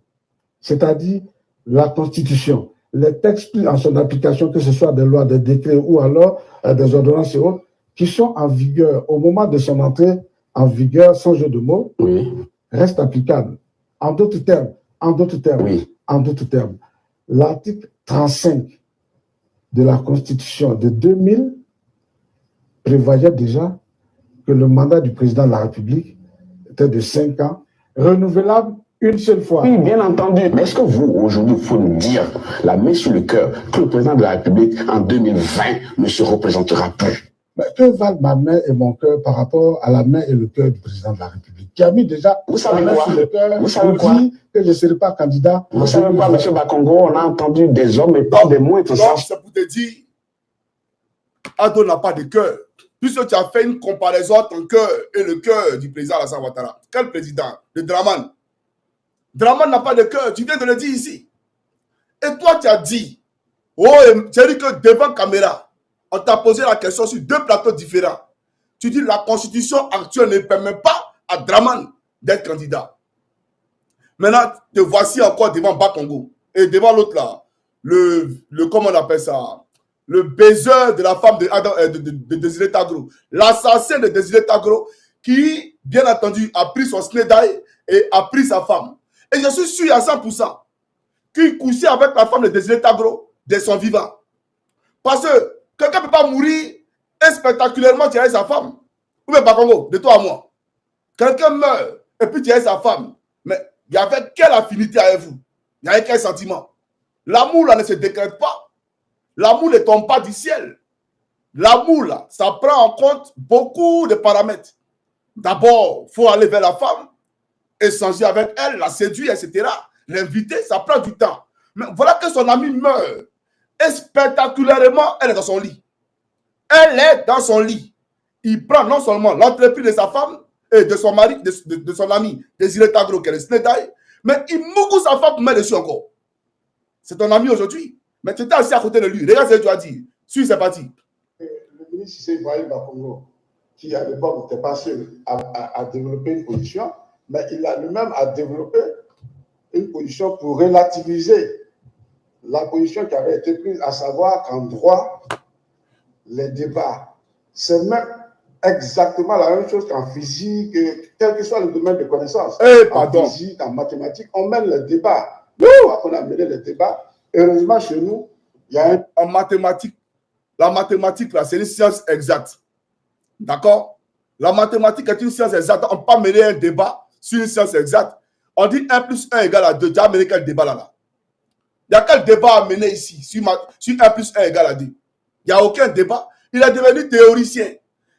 c'est-à-dire la Constitution, les textes pris en son application, que ce soit des lois, des décrets ou alors des ordonnances et autres, qui sont en vigueur au moment de son entrée en vigueur, sans jeu de mots, oui, restent applicables. En d'autres termes, oui, l'article 35 de la Constitution de 2000 prévoyait déjà que le mandat du président de la République était de 5 ans, renouvelable une seule fois. Oui, bien entendu. Mais est-ce que vous, aujourd'hui, il faut nous dire, la main sur le cœur, que le président de la République, en 2020, ne se représentera plus? Mais que valent ma main et mon cœur par rapport à la main et le cœur du président de la République, qui a mis déjà la main sur le cœur pour dire que je ne serai pas candidat. Vous savez quoi, M. Bakongo, on a entendu des hommes et pas des mots. Donc, c'est pour te dire, Ado n'a pas de cœur. Puisque tu as fait une comparaison entre ton cœur et le cœur du président Alassane Ouattara. Quel président? Le Draman. Draman n'a pas de cœur, tu viens de le dire ici. Et toi, tu as dit, tu as dit que devant caméra, on t'a posé la question sur 2 plateaux différents. Tu dis la constitution actuelle ne permet pas à Draman d'être candidat. Maintenant, te voici encore devant Bakongo. Et devant l'autre là, comment on appelle ça? Le baiser de la femme de Désiré Tagro. L'assassin de Désiré Tagro qui, bien entendu, a pris son snedaï et a pris sa femme. Et je suis sûr à 100% qu'il couchait avec la femme de Désiré Tagro de son vivant. Parce que quelqu'un ne peut pas mourir et spectaculairement tirer sa femme. Ou bien Bakongo, de toi à moi. Quelqu'un meurt et puis tirer sa femme. Mais il y avait quelle affinité avec vous? Il y avait quel sentiment? L'amour là ne se décrète pas. L'amour ne tombe pas du ciel. L'amour là, ça prend en compte beaucoup de paramètres. D'abord, il faut aller vers la femme, échanger avec elle, la séduire, etc. L'inviter, ça prend du temps. Mais voilà que son ami meurt. Et spectaculairement, elle est dans son lit. Elle est dans son lit. Il prend non seulement l'entreprise de sa femme et de son mari, de son ami, Désiré Tagro, qui est le Snedaï, mais il mougue sa femme pour mettre dessus encore. C'est ton ami aujourd'hui. Mais tu étais assis à côté de lui. Regarde ce que tu as dit. Suis, c'est parti. Le ministre Cissé Ibrahim Bakongo, qui à l'époque n'était pas seul à développer une position, mais il a lui-même à développer une position pour relativiser la position qui avait été prise, à savoir qu'en droit, les débats, c'est même exactement la même chose qu'en physique, quel que soit le domaine de connaissance. En physique, en mathématiques, on mène les débats. On a mené les débats. Heureusement, chez nous, il y a en mathématiques, la mathématique, là, c'est une science exacte. D'accord? La mathématique est une science exacte. On ne peut pas mener un débat sur une science exacte. On dit 1 plus 1 égale à 2. Tu as mené quel débat là? Il y a quel débat à mener ici sur 1 plus 1 égale à 2? Il n'y a aucun débat. Il est devenu théoricien.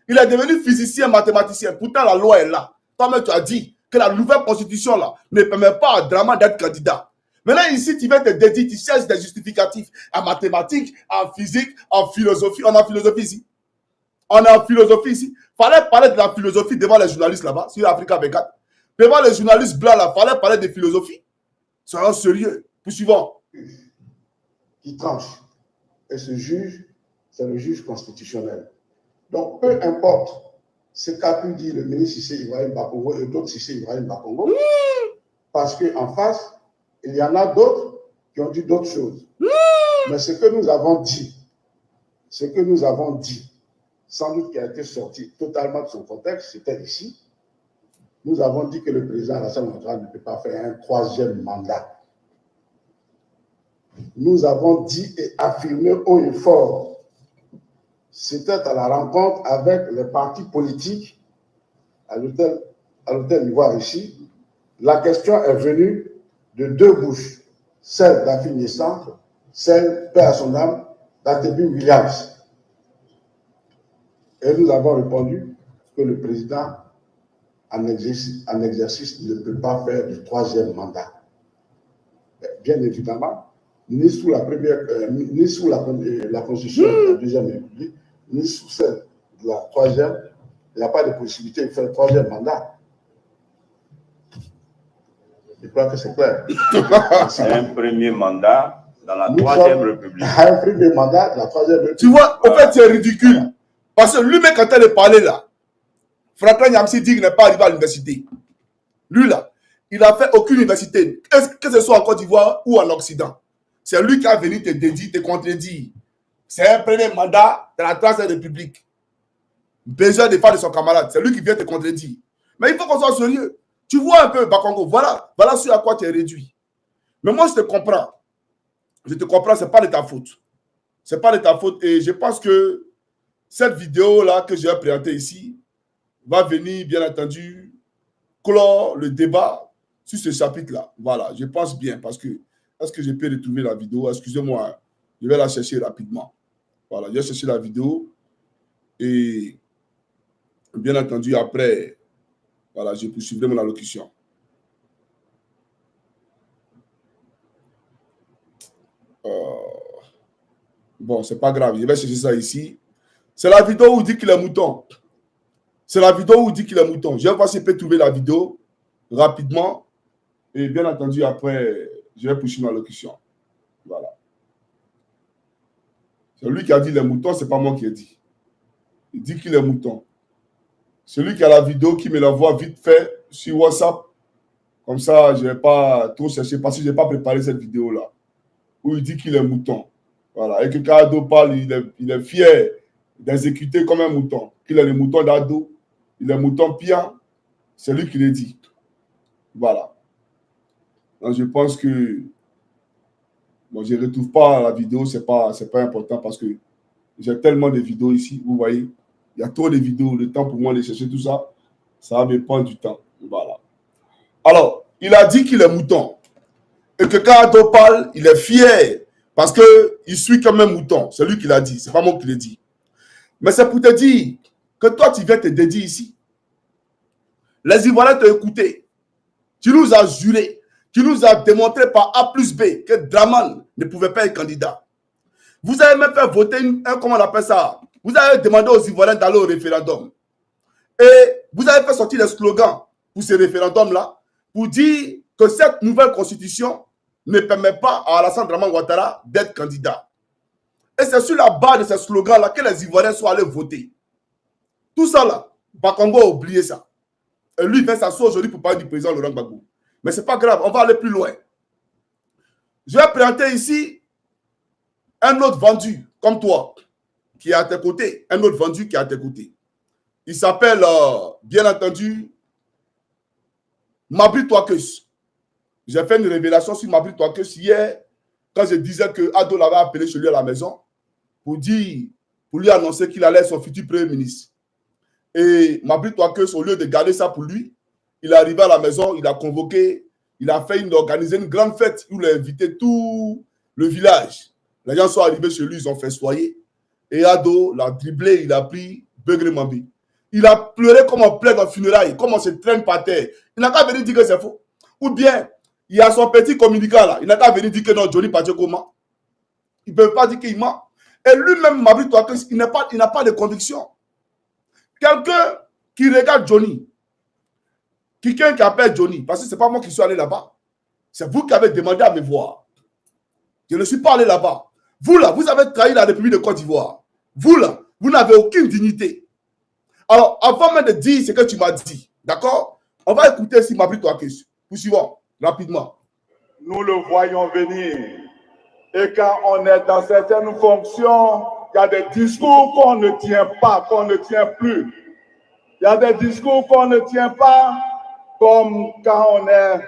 Il est devenu physicien, mathématicien. Pourtant, la loi est là. Toi-même, tu as dit que la nouvelle constitution là ne permet pas à Draman d'être candidat. Maintenant, ici, tu vas te dédier, tu cherches des justificatifs en mathématiques, en physique, en philosophie. On est en philosophie ici. On est en philosophie ici. Il fallait parler de la philosophie devant les journalistes là-bas, sur Africa 24. Devant les journalistes blancs là, il fallait parler de philosophie. Soyons sérieux. Poursuivons. Qui tranche. Et ce juge, c'est le juge constitutionnel. Donc, peu importe ce qu'a pu dire le ministre Cissé Ibrahim Bakongo et d'autres Cissé Ibrahim Bakongo, parce qu'en face, il y en a d'autres qui ont dit d'autres choses. Mais ce que nous avons dit, sans doute qui a été sorti totalement de son contexte, c'était ici. Nous avons dit que le président Alassane Ouattara ne peut pas faire un 3e mandat. Nous avons dit et affirmé haut et fort. C'était à la rencontre avec les partis politiques à l'hôtel Ivoire ici. La question est venue de 2 bouches, celle d'Afin Nissan, celle, paix à son âme, d'Atebi Williams. Et nous avons répondu que le président en exercice ne peut pas faire du 3e mandat. Bien évidemment, ni sous la constitution de la 2e République, ni sous celle de la 3e, il n'y a pas de possibilité de faire le 3e mandat. Je crois que c'est clair. C'est un premier mandat dans la 3e République. Un premier mandat de la 3e République. Tu vois, en fait, c'est ridicule. Parce que lui-même, quand elle est parlé là, Franklin Nyamsi dit qu'il n'est pas arrivé à l'université. Lui là, il n'a fait aucune université, que ce soit en Côte d'Ivoire ou en Occident. C'est lui qui a venu te dédier, te contredire. C'est un premier mandat de la 3e République. Besoin de faire de son camarade. C'est lui qui vient te contredire. Mais il faut qu'on soit sérieux. Tu vois un peu, Bakongo, voilà ce à quoi tu es réduit. Mais moi, je te comprends. Je te comprends, ce n'est pas de ta faute. Ce n'est pas de ta faute. Et je pense que cette vidéo-là que j'ai présentée ici va venir, bien entendu, clore le débat sur ce chapitre-là. Voilà, je pense bien parce que est-ce que je peux retrouver la vidéo? Excusez-moi, je vais la chercher rapidement. Voilà, je vais chercher la vidéo et bien entendu, après, voilà, je poursuivrai mon allocution. Bon, c'est pas grave, je vais chercher ça ici. C'est la vidéo où il dit qu'il est mouton. C'est la vidéo où il dit qu'il est mouton. Je vais voir si je peux trouver la vidéo rapidement. Et bien entendu, après, je vais poursuivre ma locution. Voilà. C'est lui qui a dit les moutons, ce n'est pas moi qui ai dit. Il dit qu'il est mouton. Celui qui a la vidéo, qui me l'envoie vite fait sur WhatsApp. Comme ça, je ne vais pas trop chercher parce que je n'ai pas préparé cette vidéo-là. Où il dit qu'il est mouton. Voilà. Et que quand Ado parle, il est fier d'exécuter comme un mouton. Qu'il est le mouton d'Ado. Il est mouton pire. C'est lui qui l'a dit. Voilà. Donc, je pense que bon, je ne retrouve pas la vidéo, ce n'est pas important parce que j'ai tellement de vidéos ici, vous voyez. Il y a trop de vidéos, le temps pour moi de chercher tout ça, ça va me prendre du temps. Voilà. Alors, il a dit qu'il est mouton. Et que quand Ado parle, il est fier parce qu'il suit comme un mouton. C'est lui qui l'a dit, ce n'est pas moi qui l'ai dit. Mais c'est pour te dire que toi, tu viens te dédier ici. Les Ivoiriens t'ont écouté. Tu nous as juré. Tu nous as démontré par A plus B que Draman ne pouvait pas être candidat. Vous avez même fait voter comment on appelle ça? Vous avez demandé aux Ivoiriens d'aller au référendum. Et vous avez fait sortir des slogans pour ce référendum-là pour dire que cette nouvelle constitution ne permet pas à Alassane Draman Ouattara d'être candidat. Et c'est sur la base de ces slogans-là que les Ivoiriens sont allés voter. Tout ça là, Bakongo a oublié ça. Et lui, il vient s'asseoir aujourd'hui pour parler du président Laurent Gbagbo. Mais ce n'est pas grave, on va aller plus loin. Je vais présenter ici un autre vendu, comme toi, qui est à tes côtés. Un autre vendu qui est à tes côtés. Il s'appelle, bien entendu, Mabri Touakeus. J'ai fait une révélation sur Mabri Touakeus hier, quand je disais que Ado l'avait appelé chez lui à la maison pour lui annoncer qu'il allait être son futur premier ministre. Et Mabri Touakeus, au lieu de garder ça pour lui, il est arrivé à la maison, il a convoqué, il a fait organiser une grande fête où il a invité tout le village. Les gens sont arrivés chez lui, ils ont festoyé. Et Ado l'a dribblé, il a pris Begré Mambi. Il a pleuré comme on pleure dans le funérail, comme on se traîne par terre. Il n'a qu'à venir dire que c'est faux. Ou bien, il y a son petit communicant là, il n'a qu'à venir dire que non, Johnny Pacheco ment. Ils ne peuvent pas dire qu'il ment. Et lui-même, Mabri Touakeus, il n'a pas de conviction. Quelqu'un qui regarde Johnny, quelqu'un qui appelle Johnny, parce que ce n'est pas moi qui suis allé là-bas. C'est vous qui avez demandé à me voir. Je ne suis pas allé là-bas. Vous là, vous avez trahi la République de Côte d'Ivoire. Vous là, vous n'avez aucune dignité. Alors, avant même de dire ce que tu m'as dit, d'accord? On va écouter si Mabri Touakeus. Nous suivons rapidement. Nous le voyons venir. Et quand on est dans certaines fonctions, il y a des discours qu'on ne tient pas, qu'on ne tient plus. Il y a des discours qu'on ne tient pas, comme quand on est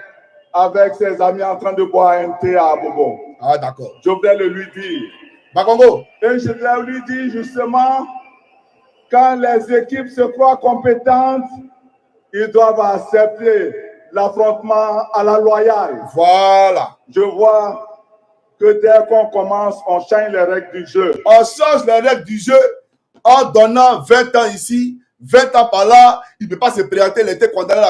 avec ses amis en train de boire un thé à Bobo. Ah, d'accord. Je voudrais le lui dire. Bakongo. Et je voudrais lui dire justement, quand les équipes se croient compétentes, ils doivent accepter l'affrontement à la loyale. Voilà. Je vois que dès qu'on commence, on change les règles du jeu. On change les règles du jeu en donnant 20 ans ici, 20 ans par là. Il ne peut pas se présenter, il était condamné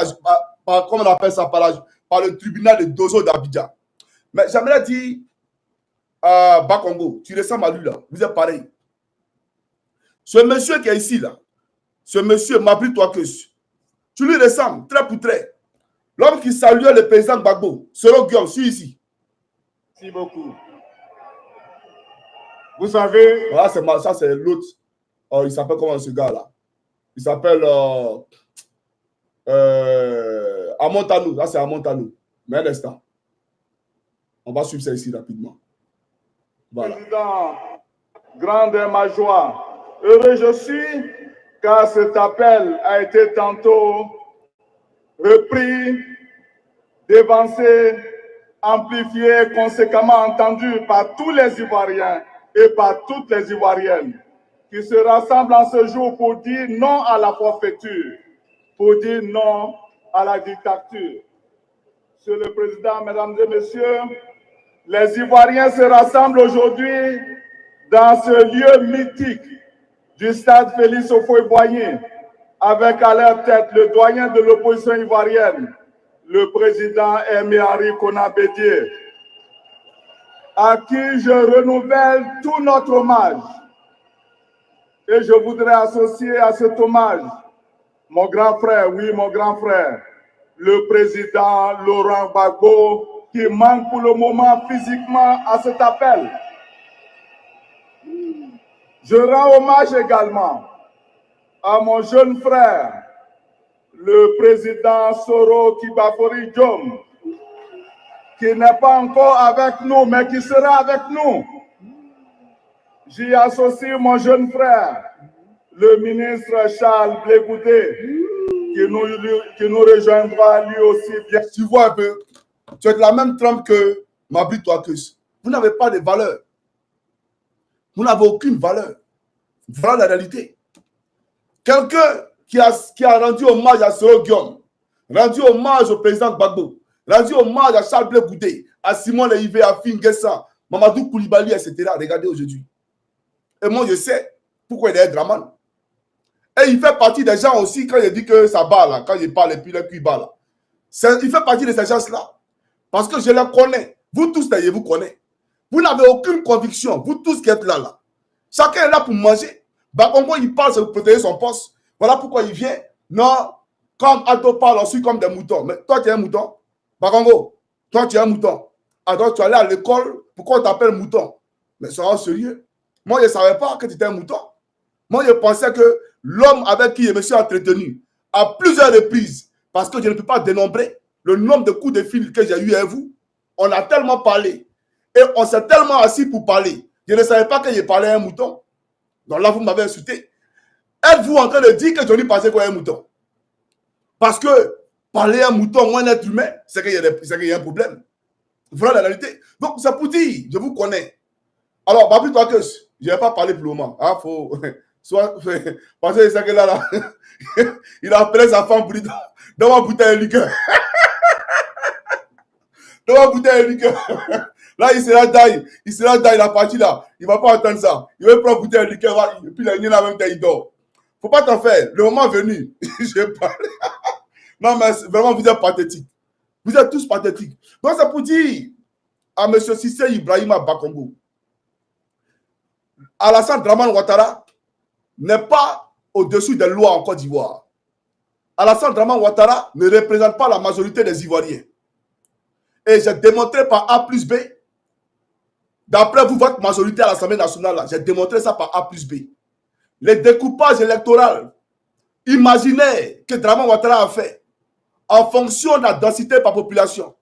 par, comment on appelle ça, par le tribunal de Dozo d'Abidjan. Mais j'aimerais dire, Bakongo, tu ressembles à lui là, vous êtes pareil. Ce monsieur qui est ici là, ce monsieur Mabri Touakeus, tu lui ressembles, trait pour trait. L'homme qui saluait le président Gbagbo, Soro Guillaume, je suis ici. Merci beaucoup. Vous savez... Voilà, ça c'est l'autre. Il s'appelle comment ce gars là? Il s'appelle Amontanou. Là c'est Amontanou. Mais un instant. On va suivre ça ici rapidement. Voilà. Président, grande est ma joie. Heureux je suis car cet appel a été tantôt repris, dévancé, amplifié, conséquemment entendu par tous les Ivoiriens et par toutes les Ivoiriennes qui se rassemblent en ce jour pour dire non à la forfaiture, pour dire non à la dictature. Monsieur le Président, Mesdames et Messieurs, les Ivoiriens se rassemblent aujourd'hui dans ce lieu mythique du stade Félix Houphouët-Boigny, avec à leur tête le doyen de l'opposition ivoirienne, le président Aimé-Henri Konan Bédié, à qui je renouvelle tout notre hommage. Et je voudrais associer à cet hommage mon grand frère, oui, mon grand frère, le président Laurent Gbagbo, qui manque pour le moment physiquement à cet appel. Je rends hommage également à mon jeune frère, le président Soro Kibafori Diom, qui n'est pas encore avec nous, mais qui sera avec nous. J'y associe mon jeune frère, le ministre Charles Blé Goudé, qui nous rejoindra lui aussi bien. Tu vois un peu, tu es de la même trempe que Mabri Touakeus. Vous n'avez pas de valeur. Vous n'avez aucune valeur. Voilà la réalité. Quelqu'un qui a rendu hommage à Soro Guillaume, rendu hommage au président Gbagbo, rendu hommage à Charles Blé Goudé, à Simon Leïvé, à Finguessa, Mamadou Koulibaly, etc. Regardez aujourd'hui. Et moi, je sais pourquoi il est Draman. Et il fait partie des gens aussi, quand il dit que ça bat là, quand il parle et puis le cul bat là. Il fait partie de ces gens-là. Parce que je les connais. Vous tous, d'ailleurs, vous connaissez. Vous n'avez aucune conviction. Vous tous qui êtes là, là. Chacun est là pour manger. Bakongo, il parle, c'est pour protéger son poste. Voilà pourquoi il vient. Non, quand Ato parle, on suit comme des moutons. Mais toi, tu es un mouton. Bakongo, toi, tu es un mouton. Alors, tu es allé à l'école, pourquoi on t'appelle mouton? Mais sois sérieux. Moi, je ne savais pas que tu étais un mouton. Moi, je pensais que l'homme avec qui je me suis entretenu à plusieurs reprises, parce que je ne peux pas dénombrer le nombre de coups de fil que j'ai eu avec vous, on a tellement parlé et on s'est tellement assis pour parler. Je ne savais pas que je parlais à un mouton. Donc là, vous m'avez insulté. Êtes-vous en train de dire que Johnny pensait qu'on est un mouton? Parce que parler à un mouton ou un être humain, c'est qu'il y a un problème. Voilà la réalité. Donc, c'est pour dire, je vous connais. Alors, Mabri Touakeus, je ne vais pas parler pour le moment. Soit, parce que c'est que là, il a appelé sa femme pour dire, donne ma bouteille de liqueur. Donne ma bouteille de liqueur. Là, il sera dans la partie là. Il ne va pas entendre ça. Il va prendre bouteille de liqueur, et puis il y en a même temps, il dort. Faut pas t'en faire. Le moment venu, je parle. Non, mais vraiment, vous êtes pathétiques. Vous êtes tous pathétiques. Donc, c'est pour dire à M. Cissé Ibrahima Bakongo, Alassane Dramane Ouattara n'est pas au-dessus des lois en Côte d'Ivoire. Alassane Dramane Ouattara ne représente pas la majorité des Ivoiriens. Et j'ai démontré par A plus B, d'après vous, votre majorité à l'Assemblée nationale, j'ai démontré ça par A plus B. Les découpages électoraux imaginaires que Dramane Ouattara a fait en fonction de la densité par population.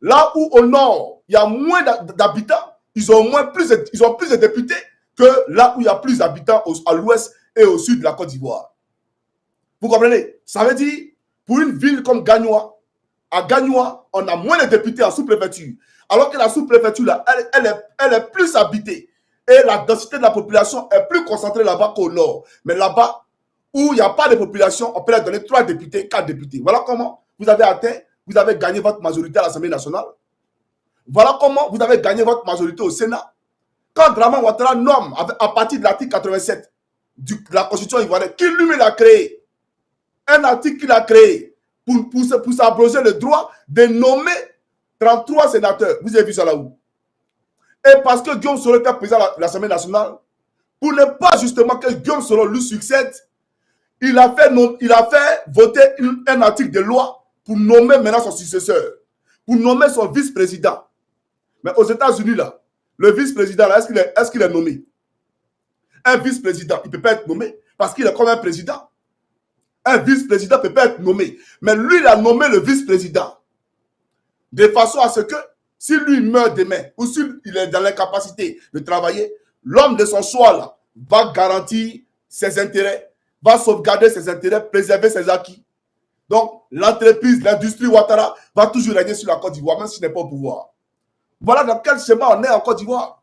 Là où au nord, il y a moins d'habitants, ils ont plus de députés que là où il y a plus d'habitants à l'ouest et au sud de la Côte d'Ivoire. Vous comprenez? Ça veut dire, pour une ville comme Gagnoa, à Gagnoa, on a moins de députés en sous-préfecture. Alors que la sous-préfecture, là, elle est plus habitée. Et la densité de la population est plus concentrée là-bas qu'au nord. Mais là-bas, où il n'y a pas de population, on peut leur donner 3 députés, 4 députés. Voilà comment vous avez gagné votre majorité à l'Assemblée nationale. Voilà comment vous avez gagné votre majorité au Sénat. Quand Dramane Ouattara nomme, à partir de l'article 87 de la Constitution ivoirienne, qui lui l'a créé, un article qu'il a créé pour s'abroger le droit de nommer 33 sénateurs. Vous avez vu ça là-haut. Et parce que Guillaume Soro était président de l'Assemblée nationale, pour ne pas justement que Guillaume Soro lui succède, il a fait voter un article de loi pour nommer maintenant son successeur, pour nommer son vice-président. Mais aux États-Unis, là, le vice-président, est-ce qu'il est nommé? Un vice-président, il ne peut pas être nommé parce qu'il est comme un président. Un vice-président ne peut pas être nommé. Mais lui, il a nommé le vice-président. De façon à ce que, si lui meurt demain, ou s'il est dans l'incapacité de travailler, l'homme de son choix là, va garantir ses intérêts, va sauvegarder ses intérêts, préserver ses acquis. Donc, l'entreprise, l'industrie Ouattara va toujours régner sur la Côte d'Ivoire, même s'il n'est pas au pouvoir. Voilà dans quel schéma on est en Côte d'Ivoire.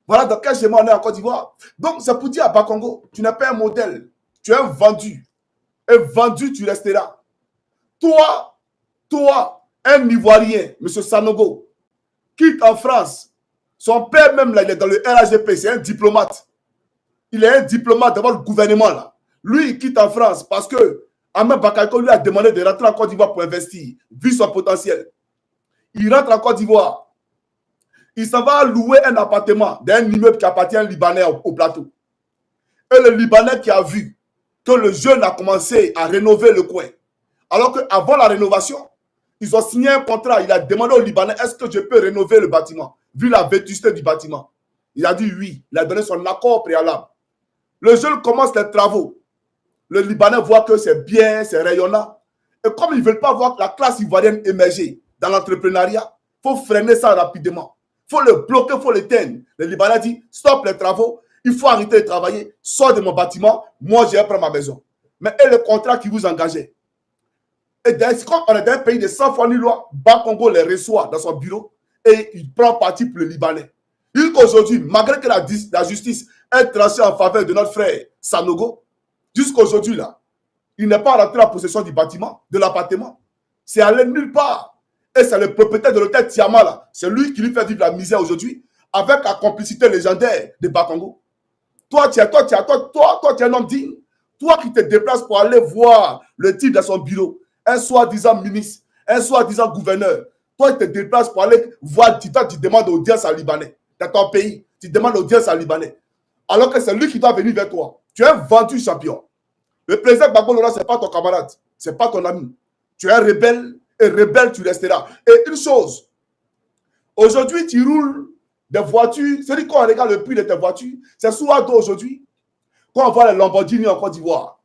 Voilà dans quel schéma on est en Côte d'Ivoire. Donc, c'est pour dire à Bakongo, tu n'es pas un modèle. Tu es un vendu. Et vendu, tu resteras. Toi, un Ivoirien, M. Sanogo, quitte en France. Son père même, là, il est dans le RAGP, c'est un diplomate. Il est un diplomate devant le gouvernement, là. Lui, il quitte en France parce que Ahmed Bakayoko lui a demandé de rentrer en Côte d'Ivoire pour investir, vu son potentiel. Il rentre en Côte d'Ivoire. Il s'en va louer un appartement d'un immeuble qui appartient à un Libanais au plateau. Et le Libanais qui a vu que le jeune a commencé à rénover le coin. Alors qu'avant la rénovation, ils ont signé un contrat. Il a demandé au Libanais, est-ce que je peux rénover le bâtiment, vu la vétusté du bâtiment. Il a dit oui. Il a donné son accord préalable. Le jeune commence les travaux. Le Libanais voit que c'est bien, c'est rayonnant. Et comme ils ne veulent pas voir la classe ivoirienne émerger dans l'entrepreneuriat, il faut freiner ça rapidement. Il faut le bloquer, il faut l'éteindre. Le Libanais dit, stop les travaux, il faut arrêter de travailler, sors de mon bâtiment, moi je vais prendre ma maison. Mais et le contrat qui vous engageait. Et quand on est dans un pays de 100 fois nulle loi, Bakongo les reçoit dans son bureau et il prend parti pour le Libanais. Jusqu'aujourd'hui, malgré que la justice est tranchée en faveur de notre frère Sanogo, jusqu'aujourd'hui là, il n'est pas rentré en possession du bâtiment, de l'appartement. C'est allé nulle part. Et c'est le propriétaire de l'hôtel Tiama là. C'est lui qui lui fait vivre la misère aujourd'hui avec la complicité légendaire de Bakongo. Toi, tu es un homme digne. Toi qui te déplaces pour aller voir le type dans son bureau, un soi-disant ministre, un soi-disant gouverneur. Toi, tu te déplaces pour aller voir, tu demandes audience à Libanais. Dans ton pays, tu demandes audience à Libanais. Alors que c'est lui qui doit venir vers toi. Tu es un vendu champion. Le président Gbagbo Lora, ce n'est pas ton camarade, ce n'est pas ton ami. Tu es un rebelle et rebelle, tu resteras. Et une chose, aujourd'hui, tu roules des voitures. C'est-à-dire quand on regarde le prix de tes voitures, c'est sous ado aujourd'hui. Quand on voit les Lamborghini en Côte d'Ivoire,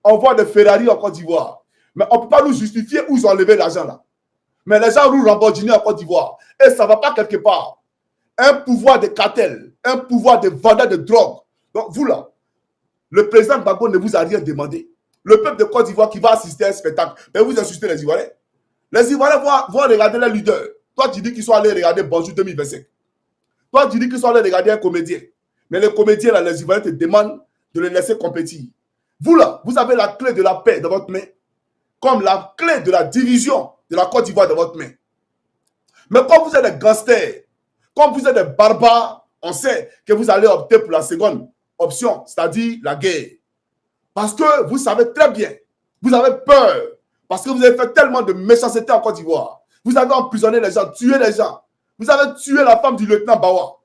on voit des Ferrari en Côte d'Ivoire. Mais on ne peut pas nous justifier où ils ont enlevé l'argent là. Mais les gens roulent Lamborghini en Côte d'Ivoire. Et ça ne va pas quelque part. Un pouvoir de cartel, un pouvoir de vendeur de drogue. Donc vous là, le président Gbagbo ne vous a rien demandé. Le peuple de Côte d'Ivoire qui va assister à un spectacle, mais vous insultez les Ivoiriens. Les Ivoiriens vont regarder les leaders. Toi, tu dis qu'ils sont allés regarder Bonjour 2025. Toi, tu dis qu'ils sont allés regarder un comédien. Mais les comédiens, là, les Ivoiriens te demandent de les laisser compétir. Vous, là, vous avez la clé de la paix dans votre main, comme la clé de la division de la Côte d'Ivoire dans votre main. Mais quand vous êtes des gangsters, quand vous êtes des barbares, on sait que vous allez opter pour la seconde option, c'est-à-dire la guerre. Parce que vous savez très bien, vous avez peur, parce que vous avez fait tellement de méchanceté en Côte d'Ivoire. Vous avez emprisonné les gens, tué les gens. Vous avez tué la femme du lieutenant Bawa.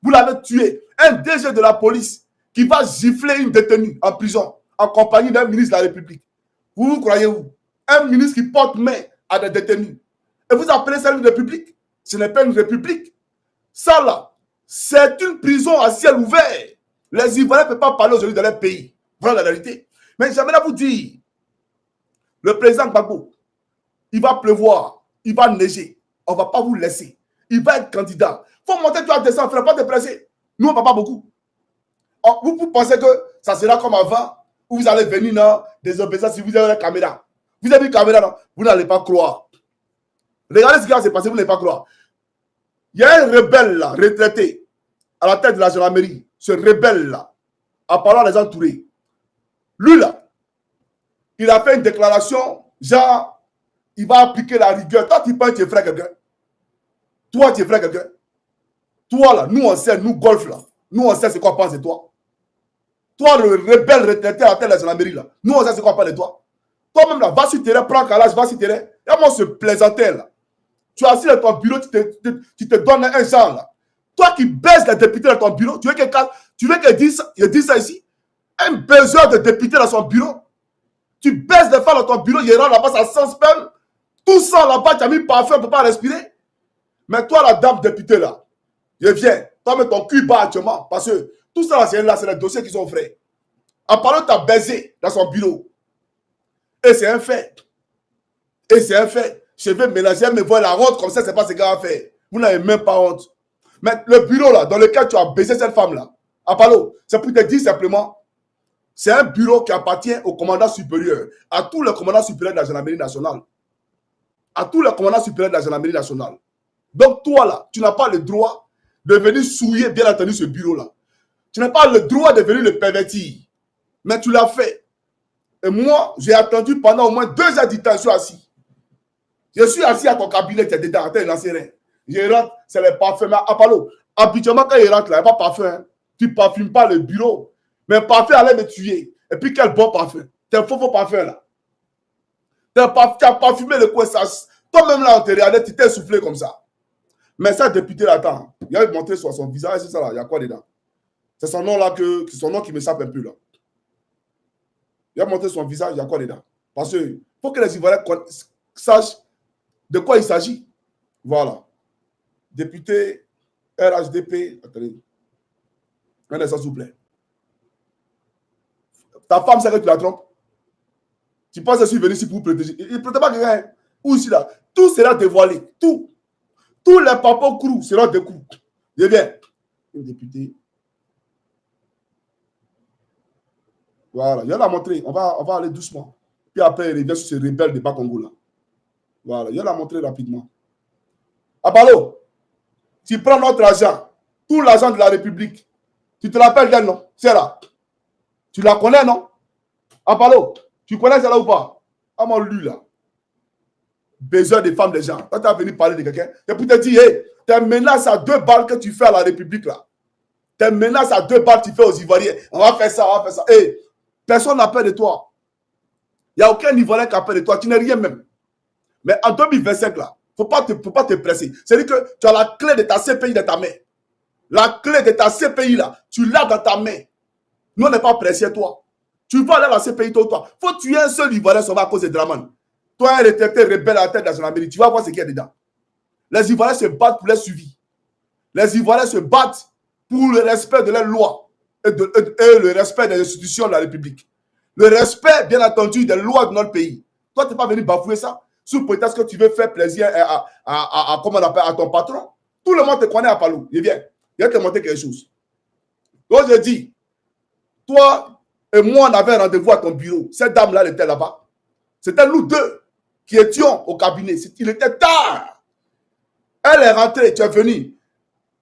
Vous l'avez tué. Un DG de la police qui va gifler une détenue en prison en compagnie d'un ministre de la République. Vous croyez où? Un ministre qui porte main à des détenus. Et vous appelez ça une république? Ce n'est pas une république. Ça là, c'est une prison à ciel ouvert. Les Ivoiriens ne peuvent pas parler aujourd'hui de leur pays. Voilà la réalité. Mais j'aimerais vous dire, le président Gbagbo, il va pleuvoir, il va neiger. On ne va pas vous laisser. Il va être candidat. Il faut monter, tu vas descendre, il ne faut pas te presser. Nous, on ne va pas beaucoup. Vous pensez que ça sera comme avant, où vous allez venir dans des obéissances si vous avez la caméra. Vous avez une caméra, non? Vous n'allez pas croire. Regardez ce qui va se passer, vous n'allez pas croire. Il y a un rebelle là, retraité, à la tête de la gendarmerie. Ce rebelle là, en parlant des entourés. Lui là, il a fait une déclaration, genre, il va appliquer la rigueur. Toi, tu penses que tu es frère quelqu'un? Toi, tu es frère quelqu'un? Toi là, nous on sait, nous golf là, nous on sait ce qu'on pense de toi. Toi, le rebelle retraité à la tête de la gendarmerie là, nous on sait ce qu'on pense de toi. Toi-même là, va sur terrain, prends calage, va sur terrain. Et moi, ce plaisantin là. Tu es assis dans ton bureau, tu te donnes un genre là. Toi qui baisses les députés dans ton bureau, tu veux qu'il dise ça ici? Un besoin de député dans son bureau. Tu baisses les femmes dans ton bureau, il rentre là-bas, ça sent sperme. Tout ça là-bas, tu as mis parfum, on ne peut pas respirer. Mais toi, la dame députée là, je viens, toi-même ton cul bat actuellement. Parce que tout ça là, c'est les dossiers qui sont vrais. En parlant, tu as baisé dans son bureau. Et c'est un fait. Et c'est un fait. Je vais mélanger, mais voir la honte comme ça, c'est pas ce qu'il a fait. Vous n'avez même pas honte. Mais le bureau là, dans lequel tu as baisé cette femme là, Apollo, c'est pour te dire simplement, c'est un bureau qui appartient au commandant supérieur, à tous les commandants supérieurs de la gendarmerie nationale. À tous les commandants supérieurs de la gendarmerie nationale. Donc toi là, tu n'as pas le droit de venir souiller, bien entendu, ce bureau là. Tu n'as pas le droit de venir le pervertir. Mais tu l'as fait. Et moi, j'ai attendu pendant au moins 2 heures de temps, je suis assis. Je suis assis à ton cabinet, tu es dedans, tu es lancé rien. Je rentre, c'est les parfums. Mais Apollo, habituellement, quand il rentre là, il n'y a pas de parfum. Hein. Tu ne parfumes pas le bureau. Mais le parfum allait me tuer. Et puis, quel bon parfum. Tu es un faux parfum là. Tu as parfumé le coin. Toi-même là, on te regardait, tu t'es soufflé comme ça. Mais ça, député là, attends. Il a montré sur son visage, c'est ça là, il y a quoi dedans? C'est son nom là, son nom qui me sape un peu là. Il a montré son visage, il y a quoi dedans? Parce qu'il faut que les Ivoiriens sachent de quoi il s'agit. Voilà. Député RHDP. Attendez. Un instant, s'il vous plaît. Ta femme, c'est que tu la trompes. Tu penses que je suis venu ici pour vous protéger. Il ne protège pas quelqu'un. Ou ici là. Tout sera dévoilé. Tout. Tous les papas crous seront découverts. Je viens. Un député. Voilà. Il a montré. On va aller doucement. Puis après, il revient sur ce rebelle de Bas-Congo là. Voilà, il l'a montré rapidement. Apollo, tu prends notre argent, tout l'argent de la République. Tu te rappelles d'elle, non? C'est là. Tu la connais, non? Apollo, tu connais celle-là ou pas? Ah, mon lui, là. Besoin des femmes, des gens. Quand tu es venu parler de quelqu'un, c'est pour te dire, hey, tes menaces à 2 balles que tu fais à la République, là. Tes menaces à 2 balles que tu fais aux Ivoiriens. On va faire ça, on va faire ça. Hey, personne n'a peur de toi. Il n'y a aucun Ivoirien qui a peur de toi. Tu n'es rien même. Mais en 2025, là, il ne faut pas te presser. C'est-à-dire que tu as la clé de ta CPI dans ta main. La clé de ta CPI, là, tu l'as dans ta main. Nous, on n'est pas pressés, toi. Tu vas aller à la CPI, toi. Il faut tuer un seul Ivoirien sauvé à cause de Draman. Toi, un retraité rebelle à la tête de la gendarmerie, tu vas voir ce qu'il y a dedans. Les Ivoiriens se battent pour leur suivi. Les Ivoiriens se battent pour le respect de leurs lois et le respect des institutions de la République. Le respect, bien entendu, des lois de notre pays. Toi, tu n'es pas venu bafouer ça. Sous prétexte que tu veux faire plaisir à ton patron. Tout le monde te connaît à Palou. Il vient. Il va te montrer quelque chose. Donc, je dis, toi et moi, on avait un rendez-vous à ton bureau. Cette dame-là, elle était là-bas. C'était nous deux qui étions au cabinet. Il était tard. Elle est rentrée. Tu es venu.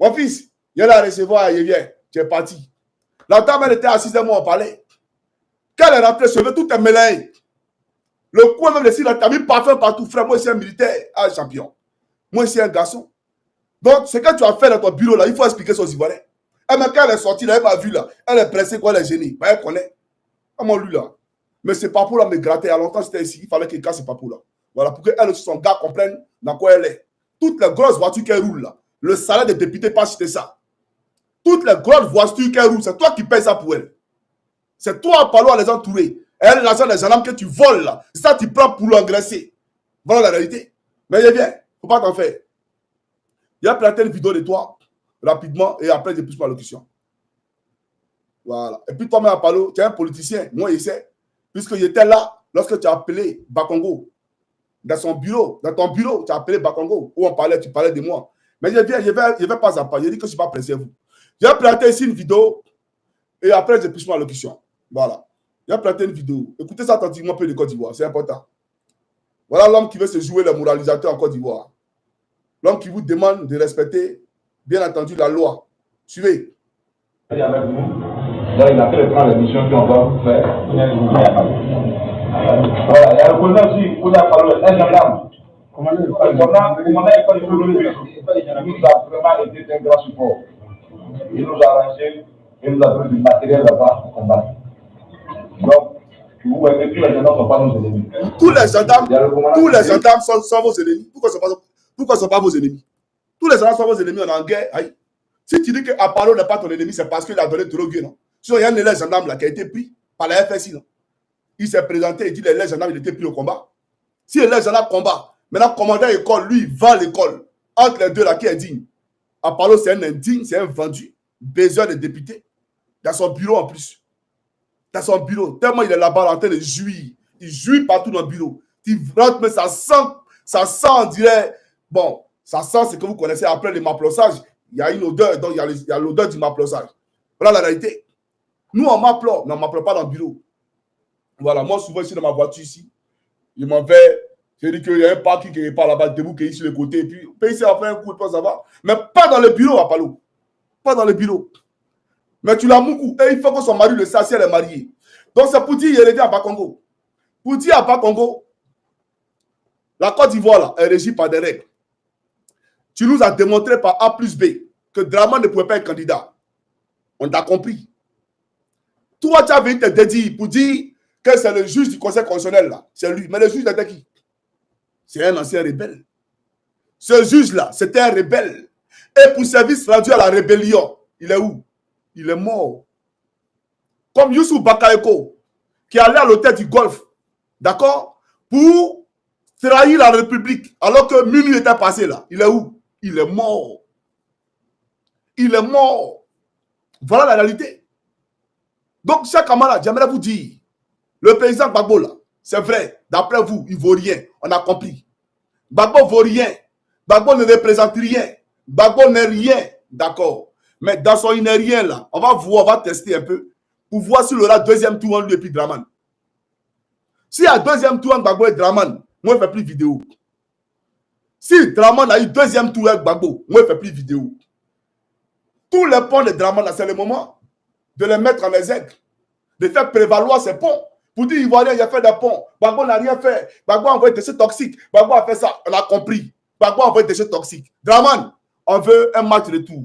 Mon fils, il est là à recevoir. Il vient. tu es parti. La dame, elle était assise à moi, on parlait. Quand elle est rentrée, se veut tout est mélangé. Le coin même, tu as mis parfum partout, frère. Moi, c'est un militaire, un champion. Moi, c'est un garçon. Donc, ce que tu as fait dans ton bureau, là, il faut expliquer ça aux Ivoiriens. Mais quand elle est sortie, elle n'a pas vu, là. Elle est pressée, quoi, elle est gênée. Bah, elle connaît. Comment lui, là. Mais c'est pas pour là me gratter. Il y a longtemps, j'étais ici. Il fallait qu'il casse ce papou là. Voilà, pour qu'elle aussi, son gars comprenne dans quoi elle est. Toutes les grosses voitures qu'elle roule, là, le salaire des députés passe sur ça. Toutes les grosses voitures qu'elle roule, c'est toi qui payes ça pour elle. C'est toi, Palo, à les entourer. Elle, l'argent des gendarmes que tu voles, là, ça, tu prends pour l'engraisser. Voilà la réalité. Mais il vient, faut pas t'en faire. Il a planté une vidéo de toi, rapidement, et après, j'ai plus ma locution. Voilà. Et puis, toi-même, Palo, tu es un politicien, moi, il sait. Puisque j'étais là lorsque tu as appelé Bakongo dans son bureau, dans ton bureau, tu as appelé Bakongo, où on parlait, tu parlais de moi. Mais je vais pas à pas. Je dis que je ne suis pas pressé, vous. J'ai planté ici une vidéo et après, j'ai plus ma locution. Voilà. J'ai planté une vidéo. Écoutez ça attentivement, peu de Côte d'Ivoire, c'est important. Voilà l'homme qui veut se jouer le moralisateur en Côte d'Ivoire. L'homme qui vous demande de respecter, bien entendu, la loi. Suivez. Il est avec nous. Donc, il a fait prendre les missions qu'on va faire. Voilà, il y a le commandant aussi, il a parlé, un gendarme. Le commandant, il nous a vraiment été un grand support. Il nous a arrangé, il nous a donné du matériel là-bas pour combattre. Donc, vous voyez, tous les gendarmes ne sont pas nos ennemis. Tous les gendarmes sont vos ennemis. Pourquoi ne sont pas vos ennemis? Tous les gendarmes sont vos ennemis, on est en guerre. Aïe. Si tu dis que Apollo n'est pas ton ennemi, c'est parce qu'il a donné trop de non? Sinon, il y a un élève gendarme là qui a été pris par la FSI. Non? Il s'est présenté et dit que l'élève gendarme il était pris au combat. Si l'élève gendarme combat, maintenant, commandant école, lui, vend l'école. Entre les deux là, qui est digne? Apollo, c'est un indigne, c'est un vendu, besoin de député. Dans son bureau en plus. Dans son bureau. Tellement il est là-bas en train de jouir. Il jouit partout dans le bureau. Il rentre, mais ça sent, on dirait. Bon, ça sent ce que vous connaissez après le maplossage. Il y a une odeur, donc il y a l'odeur du maplossage. Voilà la réalité. Nous, on m'applaud, mais on ne m'applaud pas dans le bureau. Voilà, moi, souvent, ici, dans ma voiture, ici, je m'en vais. Je dis qu'il y a un parking qui n'est pas là-bas, debout, qui est sur le côté, et puis, ici, on fait un coup, et puis ça va. Mais pas dans le bureau, Apollo. Pas dans le bureau. Mais tu l'as beaucoup. Et il faut que son mari le sache si elle est mariée. Donc, c'est pour dire, il revient à Bakongo. Pour dire à Bakongo, la Côte d'Ivoire, là, est régie par des règles. Tu nous as démontré par A plus B que Draman ne pouvait pas être candidat. On t'a compris. Toi, tu as venu te dédier pour dire que c'est le juge du Conseil constitutionnel, là. C'est lui. Mais le juge était qui? C'est un ancien rebelle. Ce juge-là, c'était un rebelle. Et pour service rendu à la rébellion, il est où? Il est mort. Comme Youssou Bakayoko, qui allait à l'hôtel du Golfe, d'accord, pour trahir la République, alors que minuit était passé là. Il est où? Il est mort. Il est mort. Voilà la réalité. Donc, chers camarades, j'aimerais vous dire, le président Gbagbo là, c'est vrai, d'après vous, il ne vaut rien. On a compris. Gbagbo ne vaut rien. Gbagbo ne représente rien. Gbagbo n'est rien. D'accord. Mais dans son il n'est rien là, on va voir, on va tester un peu pour voir s'il aura deuxième tour en lui et puis Draman. S'il y a deuxième tour en Gbagbo et Draman, moi je ne fais plus vidéo. Si Draman a eu deuxième tour avec Gbagbo, moi je ne fais plus vidéo. Tous les ponts de Draman, c'est le moment de les mettre en exergue, de faire prévaloir ces ponts. Pour dire Ivoirien, il a fait des ponts. Gbagbo n'a rien fait. Gbagbo a envoyé des déchets toxiques. Gbagbo a fait ça. On a compris. Gbagbo a envoyé des déchets toxiques. Draman, on veut un match retour.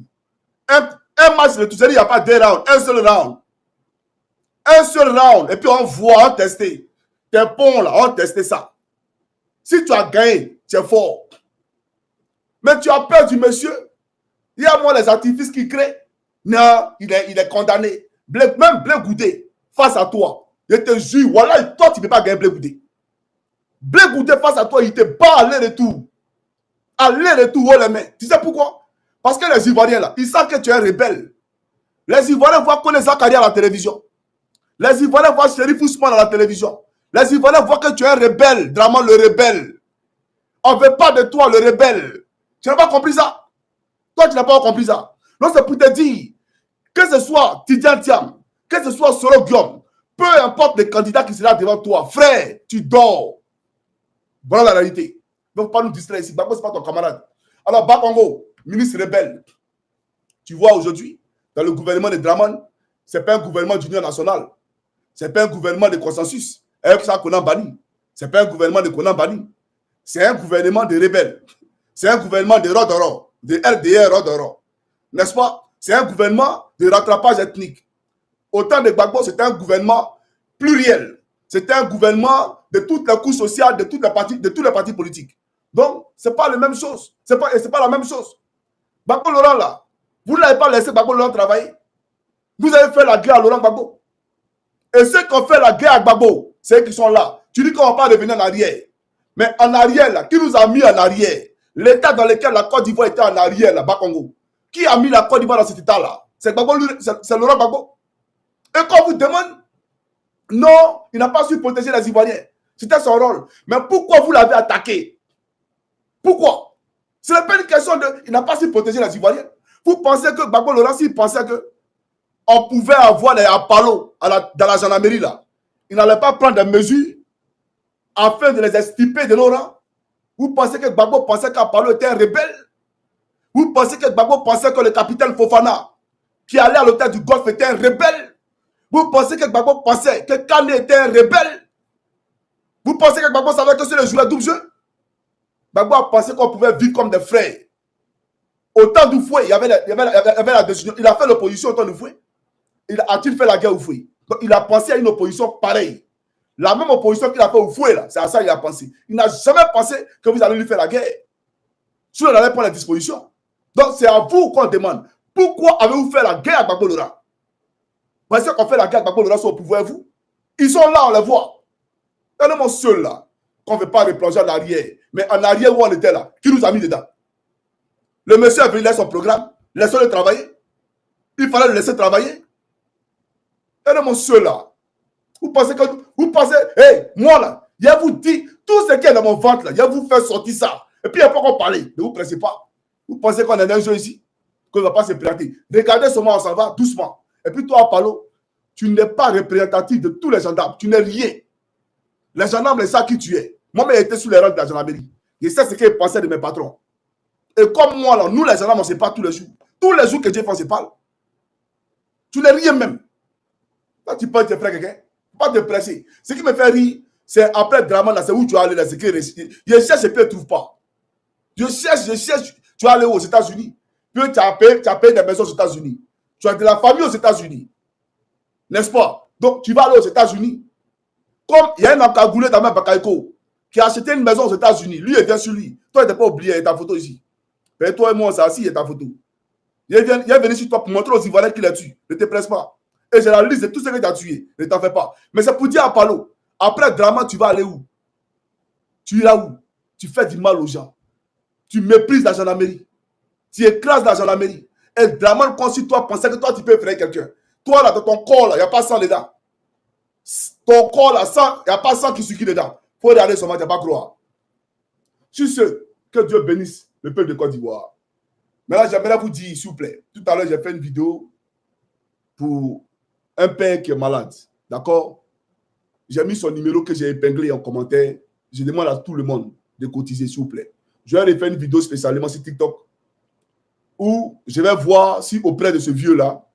Un match retour, c'est-à-dire qu'il n'y a pas deux rounds. Un seul round. Un seul round. Et puis on voit, on teste. Tes ponts là, on teste ça. Si tu as gagné, tu es fort. Mais tu as perdu, monsieur. Il y a moi les artifices qui créent. Non, il est condamné. Même Blé Goudé, face à toi, je te jure, voilà, toi, tu ne peux pas gagner Blé Goudé. Blé Goudé, face à toi, il te bat aller-retour. Aller-retour, haut les mains. Tu sais pourquoi? Parce que les Ivoiriens, là, ils savent que tu es un rebelle. Les Ivoiriens voient Kone Zakari à la télévision. Les Ivoiriens voient Chérif Ousmane à la télévision. Les Ivoiriens voient que tu es un rebelle, Draman le rebelle. On ne veut pas de toi, le rebelle. Tu n'as pas compris ça? Toi, tu n'as pas compris ça. Donc, c'est pour te dire, que ce soit Tidjane Thiam, que ce soit Soro Guillaume, peu importe le candidat qui sera devant toi, frère, tu dors. Voilà la réalité. Il ne faut pas nous distraire ici. Bako, ce n'est pas ton camarade. Alors, Bakongo, ministre rebelle, tu vois aujourd'hui, dans le gouvernement de Draman, ce n'est pas un gouvernement d'union nationale. Ce n'est pas un gouvernement de consensus. Avec ça qu'on a banni. Ce n'est pas un gouvernement de qu'on a banni. C'est un gouvernement de rebelles. C'est un gouvernement de Rodoro, de RDR Rodoro. N'est-ce pas? C'est un gouvernement de rattrapage ethnique. Au temps de Gbagbo, c'était un gouvernement pluriel. C'était un gouvernement de toutes les couches sociales, de tous les partis politiques. Donc, ce n'est pas la même chose. C'est pas la même chose. Gbagbo Laurent, là, vous ne l'avez pas laissé Gbagbo Laurent travailler. Vous avez fait la guerre à Laurent Gbagbo. Et ceux qui ont fait la guerre à Gbagbo, c'est eux qui sont là. Tu dis qu'on ne va pas revenir en arrière. Mais en arrière, là, qui nous a mis en arrière? L'état dans lequel la Côte d'Ivoire était en arrière, là, Bas-Congo. Qui a mis la Côte d'Ivoire dans cet état-là? C'est Gbagbo, c'est Laurent Gbagbo. Et quand on vous demande, non, il n'a pas su protéger les Ivoiriens. C'était son rôle. Mais pourquoi vous l'avez attaqué? Pourquoi? Ce n'est pas une question de... Il n'a pas su protéger les Ivoiriens. Vous pensez que Gbagbo Laurent, s'il pensait qu'on pouvait avoir les Apollo dans la gendarmerie, là, il n'allait pas prendre des mesures afin de les extirper de nos rangs? Vous pensez que Gbagbo pensait qu'Apollo était un rebelle? Vous pensez que Gbagbo pensait que le capitaine Fofana, qui allait à l'hôtel du Golfe, était un rebelle? Vous pensez que Gbagbo pensait que Kane était un rebelle? Vous pensez que Gbagbo savait que c'est le joueur double jeu? Gbagbo a pensé qu'on pouvait vivre comme des frères. Au temps du fouet, il y avait la décision. Il a fait l'opposition au temps du fouet. A-t-il fait la guerre au fouet? Donc, il a pensé à une opposition pareille. La même opposition qu'il a fait au fouet, là, c'est à ça qu'il a pensé. Il n'a jamais pensé que vous allez lui faire la guerre. Si on allait prendre la disposition. Donc, c'est à vous qu'on demande. Pourquoi avez-vous fait la guerre à Gbagbo Laurent? Parce qu'on fait la guerre à Gbagbo Laurent, sont au pouvoir, vous. Ils sont là, on les voit. Tellement seuls, là, qu'on ne veut pas replonger en arrière. Mais en arrière, où on était là, qui nous a mis dedans? Le monsieur a venu son programme, laissons-le travailler. Il fallait le laisser travailler. Tellement seuls, là. Vous pensez, hey, moi, là, il vous dit, tout ce qui est dans mon ventre, là, il vous fait sortir ça. Et puis, il n'y a pas qu'on parler. Ne vous pressez pas. Vous pensez qu'on est dans un jeu ici, qu'on ne va pas se pirater. Regardez seulement, on s'en va doucement. Et puis toi, Apollo, tu n'es pas représentatif de tous les gendarmes. Tu n'es rien. Les gendarmes, c'est ça qui tu es. Moi, j'étais sous les rangs de la gendarmerie. Je sais ce qu'ils pensaient de mes patrons. Et comme moi, là, nous, les gendarmes, on ne sait pas tous les jours. Tous les jours que Dieu fait, on se parle. Tu n'es rien même. Quand tu parles, tu fais quelqu'un. Pas te presser. Ce qui me fait rire, c'est après Draman, c'est où tu vas aller, là, c'est que je cherche et puis je ne trouve pas. Je cherche. Tu vas aller aux États-Unis. Puis tu as payé des maisons aux États-Unis. Tu as de la famille aux États-Unis. N'est-ce pas? Donc, tu vas aller aux États-Unis. Comme il y a un encagoulé dans ma Bakaïko qui a acheté une maison aux États-Unis. Lui, il vient sur lui. Toi, tu n'es pas oublié, il y a ta photo ici. Mais toi et moi, on s'est assis, il y a ta photo. Il est venu sur toi pour montrer aux Ivoiriens qu'il a tué. Ne te presse pas. Et j'ai la liste de tout ce que tu as tué. Ne t'en fais pas. Mais c'est pour dire à Apollo, après Draman, tu vas aller où? Tu iras où? Tu fais du mal aux gens. Tu méprises la gendarmerie. Tu écrases la gendarmerie. Et Draman, quand si toi pensais que toi, tu peux faire quelqu'un. Toi, là, dans ton corps, là, il n'y a pas sang dedans. Ton corps, là, il n'y a pas sang qui suit dedans. Il faut regarder seulement, tu n'as pas croire. Sur ce, que Dieu bénisse le peuple de Côte d'Ivoire. Maintenant, j'aimerais vous dire, s'il vous plaît, tout à l'heure, j'ai fait une vidéo pour un père qui est malade. D'accord? J'ai mis son numéro que j'ai épinglé en commentaire. Je demande à tout le monde de cotiser, s'il vous plaît. Je vais faire une vidéo spécialement sur TikTok où je vais voir si auprès de ce vieux-là,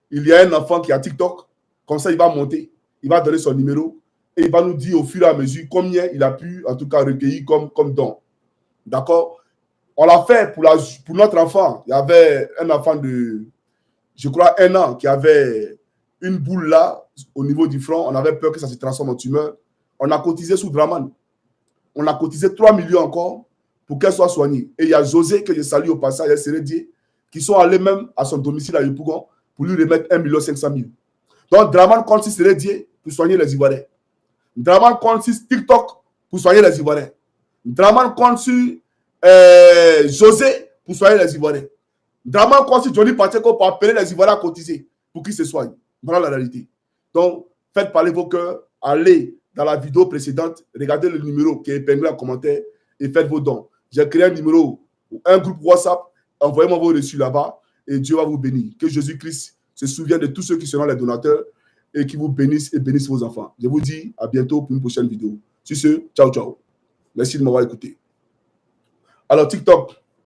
il y a un enfant qui a TikTok. Comme ça, il va monter, il va donner son numéro et il va nous dire au fur et à mesure combien il a pu, en tout cas, recueillir comme don. D'accord? On l'a fait pour notre enfant. Il y avait un enfant de, je crois, 1 an qui avait une boule là, au niveau du front. On avait peur que ça se transforme en tumeur. On a cotisé sous Draman. On a cotisé 3 millions encore pour qu'elle soit soignée. Et il y a José, que je salue au passage, et Sérédier, qui sont allés même à son domicile à Yopougon pour lui remettre 1 500 000. Donc, Draman compte sur Sérédier pour soigner les Ivoiriens. Draman compte sur TikTok pour soigner les Ivoiriens. Draman compte sur José pour soigner les Ivoiriens. Draman compte sur Johnny Pacheco pour appeler les Ivoiriens à cotiser pour qu'ils se soignent. Voilà la réalité. Donc, faites parler vos cœurs, allez dans la vidéo précédente, regardez le numéro qui est épinglé en commentaire et faites vos dons. J'ai créé un numéro, un groupe WhatsApp, envoyez-moi vos reçus là-bas et Dieu va vous bénir. Que Jésus-Christ se souvienne de tous ceux qui seront les donateurs et qui vous bénissent et bénissent vos enfants. Je vous dis à bientôt pour une prochaine vidéo. Sur ce, ciao, ciao. Merci de m'avoir écouté. Alors, TikTok.